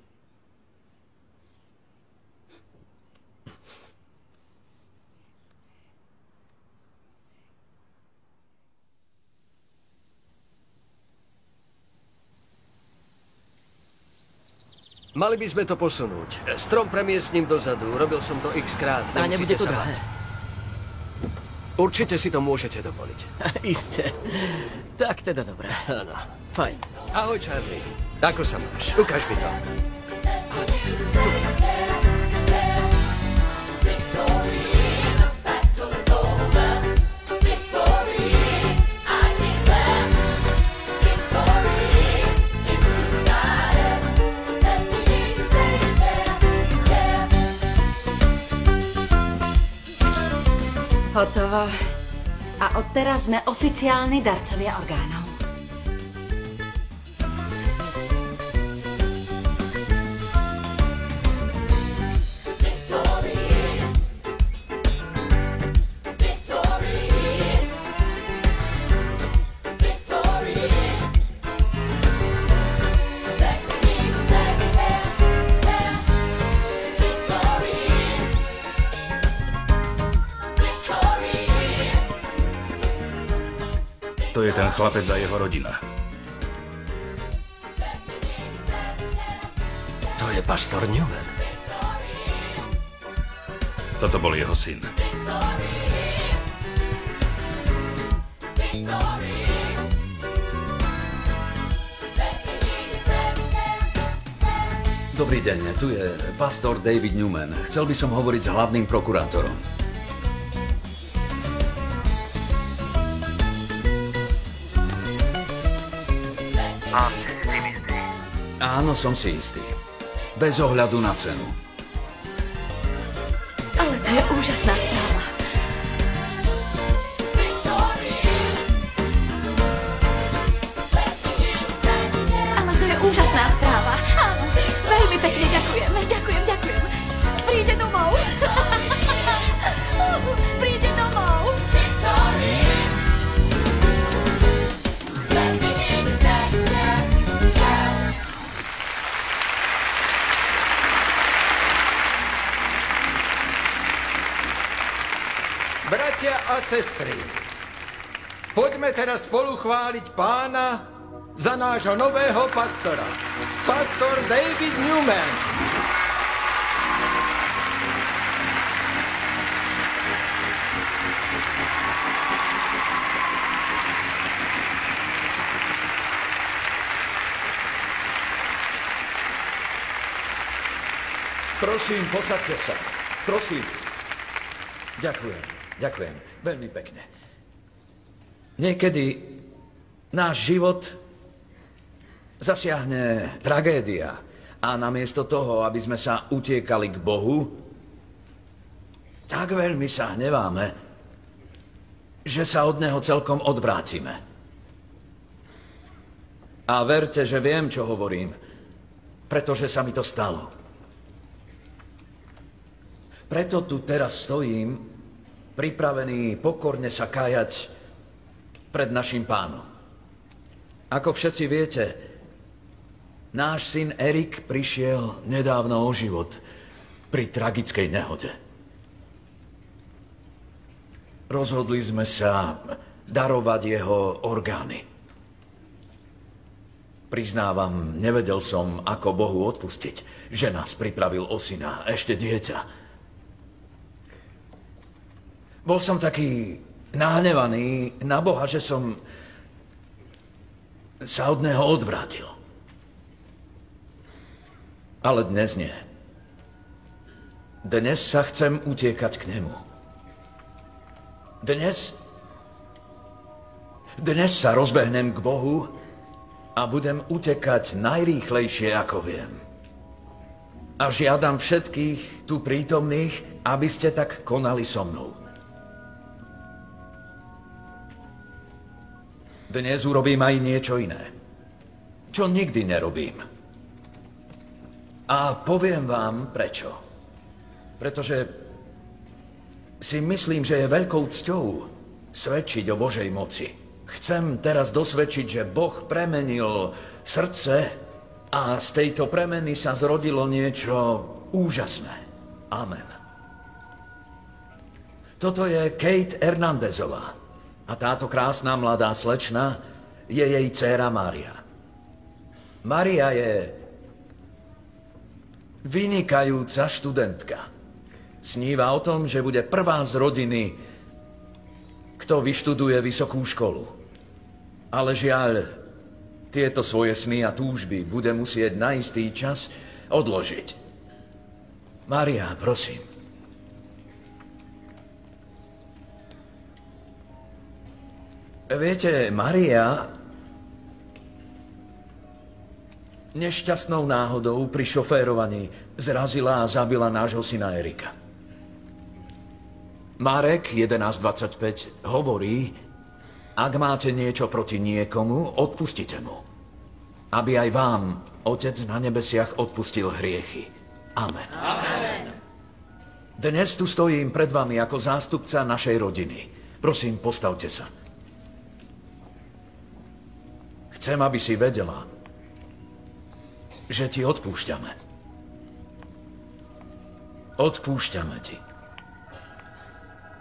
[SPEAKER 8] Mali by sme to posunúť. Strom premiestním dozadu. Robil som to x-krát.
[SPEAKER 11] A nebude to drahé.
[SPEAKER 8] Určite si to môžete dovoliť.
[SPEAKER 11] Isté. Tak teda dobré.
[SPEAKER 8] Áno.
[SPEAKER 11] Fajn.
[SPEAKER 8] Ahoj, Charlie. Ako sa máš? Ukáž mi to.
[SPEAKER 4] Hotovo. A odteraz sme oficiálni darcovia orgánov.
[SPEAKER 21] To je ten chlapec a jeho rodina.
[SPEAKER 8] To je pastor Newman.
[SPEAKER 21] Toto bol jeho syn.
[SPEAKER 5] Dobrý deň, tu je pastor David Newman. Chcel by som hovoriť s hlavným prokurátorom.
[SPEAKER 7] A ste si s tým istý?
[SPEAKER 5] Áno, som si istý. Bez ohľadu na cenu.
[SPEAKER 10] Ale to je úžasná správa. Ale to
[SPEAKER 6] Bratia a sestry, poďme teraz spolu chváliť Pána za nášho nového pastora. Pastor David Newman.
[SPEAKER 5] Prosím, posaďte sa. Prosím. Ďakujem. Veľmi pekne. Niekedy náš život zasiahne tragédia a namiesto toho, aby sme sa utiekali k Bohu, tak veľmi sa hneváme, že sa od Neho celkom odvrátime. A verte, že viem, čo hovorím, pretože sa mi to stalo. Preto tu teraz stojím, pripravený pokorne sa kájať pred našim Pánom. Ako všetci viete, náš syn Erik prišiel nedávno o život pri tragickej nehode. Rozhodli sme sa darovať jeho orgány. Priznávam, nevedel som, ako Bohu odpustiť, že nás pripravil o syna, ešte dieťa. Bol som taký nahnevaný na Boha, že som sa od Neho odvrátil. Ale dnes nie. Dnes sa chcem utiekať k Nemu. Dnes sa rozbehnem k Bohu a budem utekať najrýchlejšie, ako viem. A žiadam všetkých tu prítomných, aby ste tak konali so mnou. Dnes urobím aj niečo iné, čo nikdy nerobím. A poviem vám prečo. Pretože si myslím, že je veľkou cťou svedčiť o Božej moci. Chcem teraz dosvedčiť, že Boh premenil srdce a z tejto premeny sa zrodilo niečo úžasné. Amen. Toto je Kate Hernandezová. A táto krásna mladá slečna je jej dcéra Mária. Mária je vynikajúca študentka. Sníva o tom, že bude prvá z rodiny, kto vyštuduje vysokú školu. Ale žiaľ, tieto svoje sny a túžby bude musieť na istý čas odložiť. Mária, prosím. Viete, Mária nešťastnou náhodou pri šoférovaní zrazila a zabila nášho syna Erika. Marek 11.25 hovorí, ak máte niečo proti niekomu, odpustite mu. Aby aj vám Otec na nebesiach odpustil hriechy. Amen. Amen. Dnes tu stojím pred vami ako zástupca našej rodiny. Prosím, postavte sa. Chcem, aby si vedela, že ti odpúšťame. Odpúšťame ti.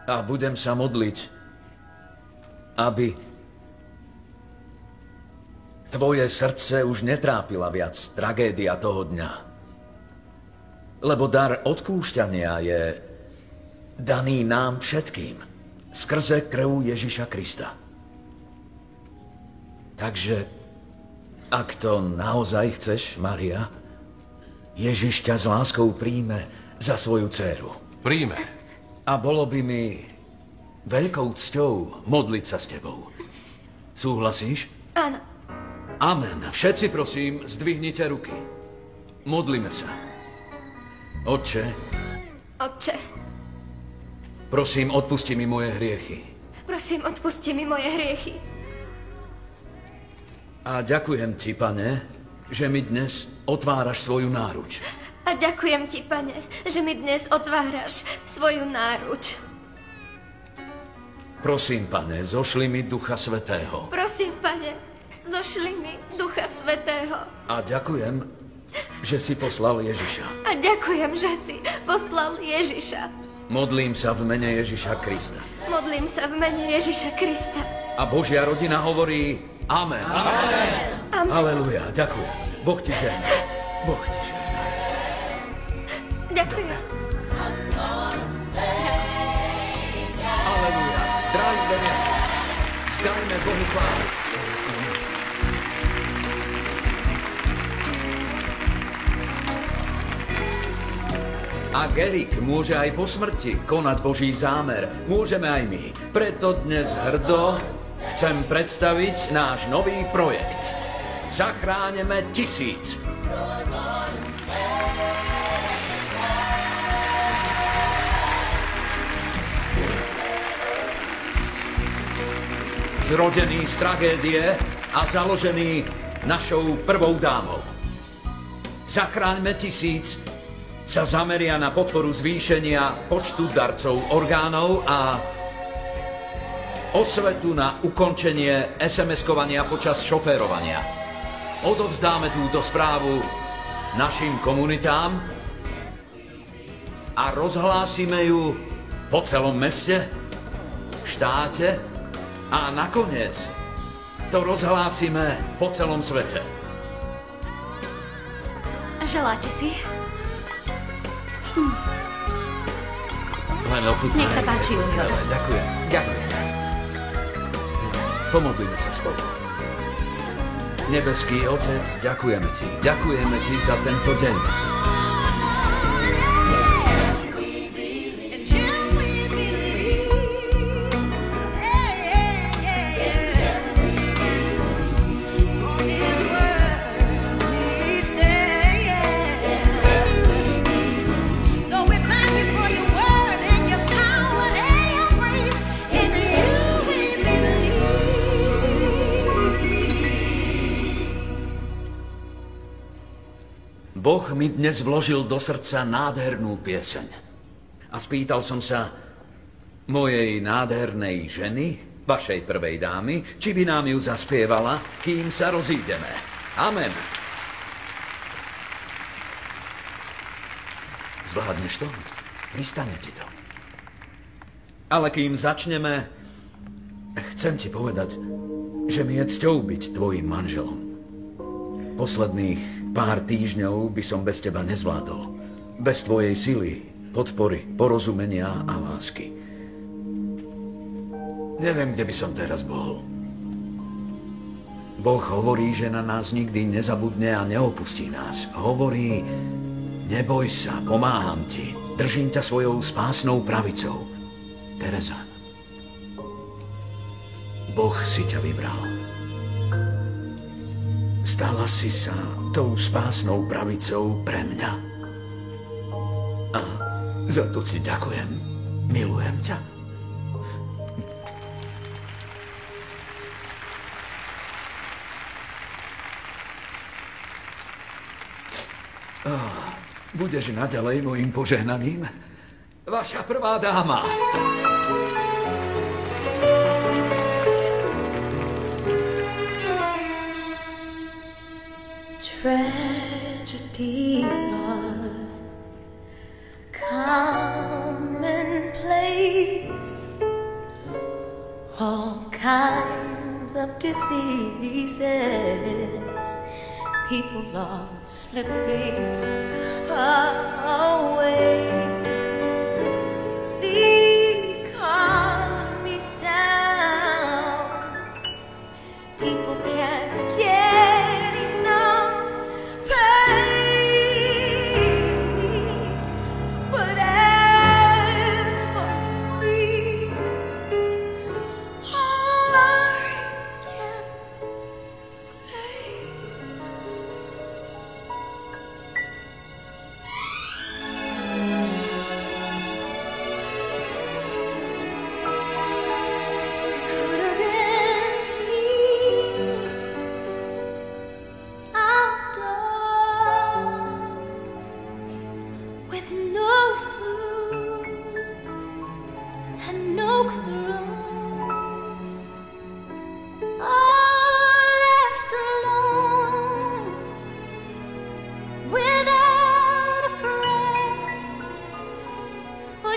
[SPEAKER 5] A budem sa modliť, aby tvoje srdce už netrápila viac tragédia toho dňa. Lebo dar odpúšťania je daný nám všetkým skrze krv Ježiša Krista. Takže, ak to naozaj chceš, Mária, Ježiš ťa s láskou príjme za svoju dcéru.
[SPEAKER 15] Príjme.
[SPEAKER 5] A bolo by mi veľkou cťou modliť sa s tebou. Súhlasíš?
[SPEAKER 2] Áno.
[SPEAKER 5] Amen. Všetci, prosím, zdvihnite ruky. Modlíme sa. Otče.
[SPEAKER 2] Otče.
[SPEAKER 5] Prosím, odpusti mi moje hriechy.
[SPEAKER 2] Prosím, odpusti mi moje hriechy.
[SPEAKER 5] A ďakujem ti, Pane, že mi dnes otváraš svoju náruč.
[SPEAKER 2] A ďakujem ti, Pane, že mi dnes otváraš svoju náruč.
[SPEAKER 5] Prosím, Pane, zošli mi Ducha Svätého.
[SPEAKER 2] Prosím, Pane, zošli mi Ducha Svätého.
[SPEAKER 5] A ďakujem, že si poslal Ježiša.
[SPEAKER 2] A ďakujem, že si poslal Ježiša.
[SPEAKER 5] Modlím sa v mene Ježiša Krista.
[SPEAKER 12] Modlím sa v mene Ježiša Krista.
[SPEAKER 5] A Božia rodina hovorí amen.
[SPEAKER 12] Amen.
[SPEAKER 5] Aleluja, ďakujem. Boh ti žehná. Boh ti žehná.
[SPEAKER 12] Ďakujem.
[SPEAKER 5] Aleluja. Drahí veriaci, vzdajme Bohu chválu. Ak Erik môže aj po smrti konať Boží zámer, môžeme aj my. Preto dnes hrdo chcem predstaviť náš nový projekt. Zachráneme 1000. Zrodený z tragédie a založený našou prvou dámou. Zachráňme 1000 sa zameria na podporu zvýšenia počtu darcov orgánov a osvetu na ukončenie SMS-kovania počas šoférovania. Odovzdáme túto správu našim komunitám a rozhlásime ju po celom meste, štáte a nakoniec to rozhlásime po celom svete.
[SPEAKER 10] Želáte si?
[SPEAKER 5] Len ochutnáme.
[SPEAKER 10] Nech sa páči, Ujo.
[SPEAKER 5] Ďakujem. Ďakujem. Pomodlíme sa spolu. Nebeský Otec, ďakujeme Ti. Ďakujeme Ti za tento deň. Boh mi dnes vložil do srdca nádhernú pieseň. A spýtal som sa mojej nádhernej ženy, vašej prvej dámy, či by nám ju zaspievala, kým sa rozídeme. Amen. Zvládneš to? Pristane ti to. Ale kým začneme, chcem ti povedať, že mi je cťou byť tvojim manželom. Posledných pár týždňov by som bez teba nezvládol. Bez tvojej sily, podpory, porozumenia a lásky. Neviem, kde by som teraz bol. Boh hovorí, že na nás nikdy nezabudne a neopustí nás. Hovorí, neboj sa, pomáham ti, držím ťa svojou spásnou pravicou. Tereza, Boh si ťa vybral. Stala si sa tou spásnou pravicou pre mňa. A za to ti ďakujem. Milujem ťa. Budeš naďalej mojím požehnaním? Vaša prvá dáma.
[SPEAKER 14] Tragedies are commonplace. All kinds of diseases. People are slipping away. The economy's down. People can't get enough pay. But as for me, all I can say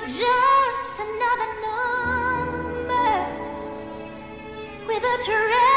[SPEAKER 14] were just another number with a trace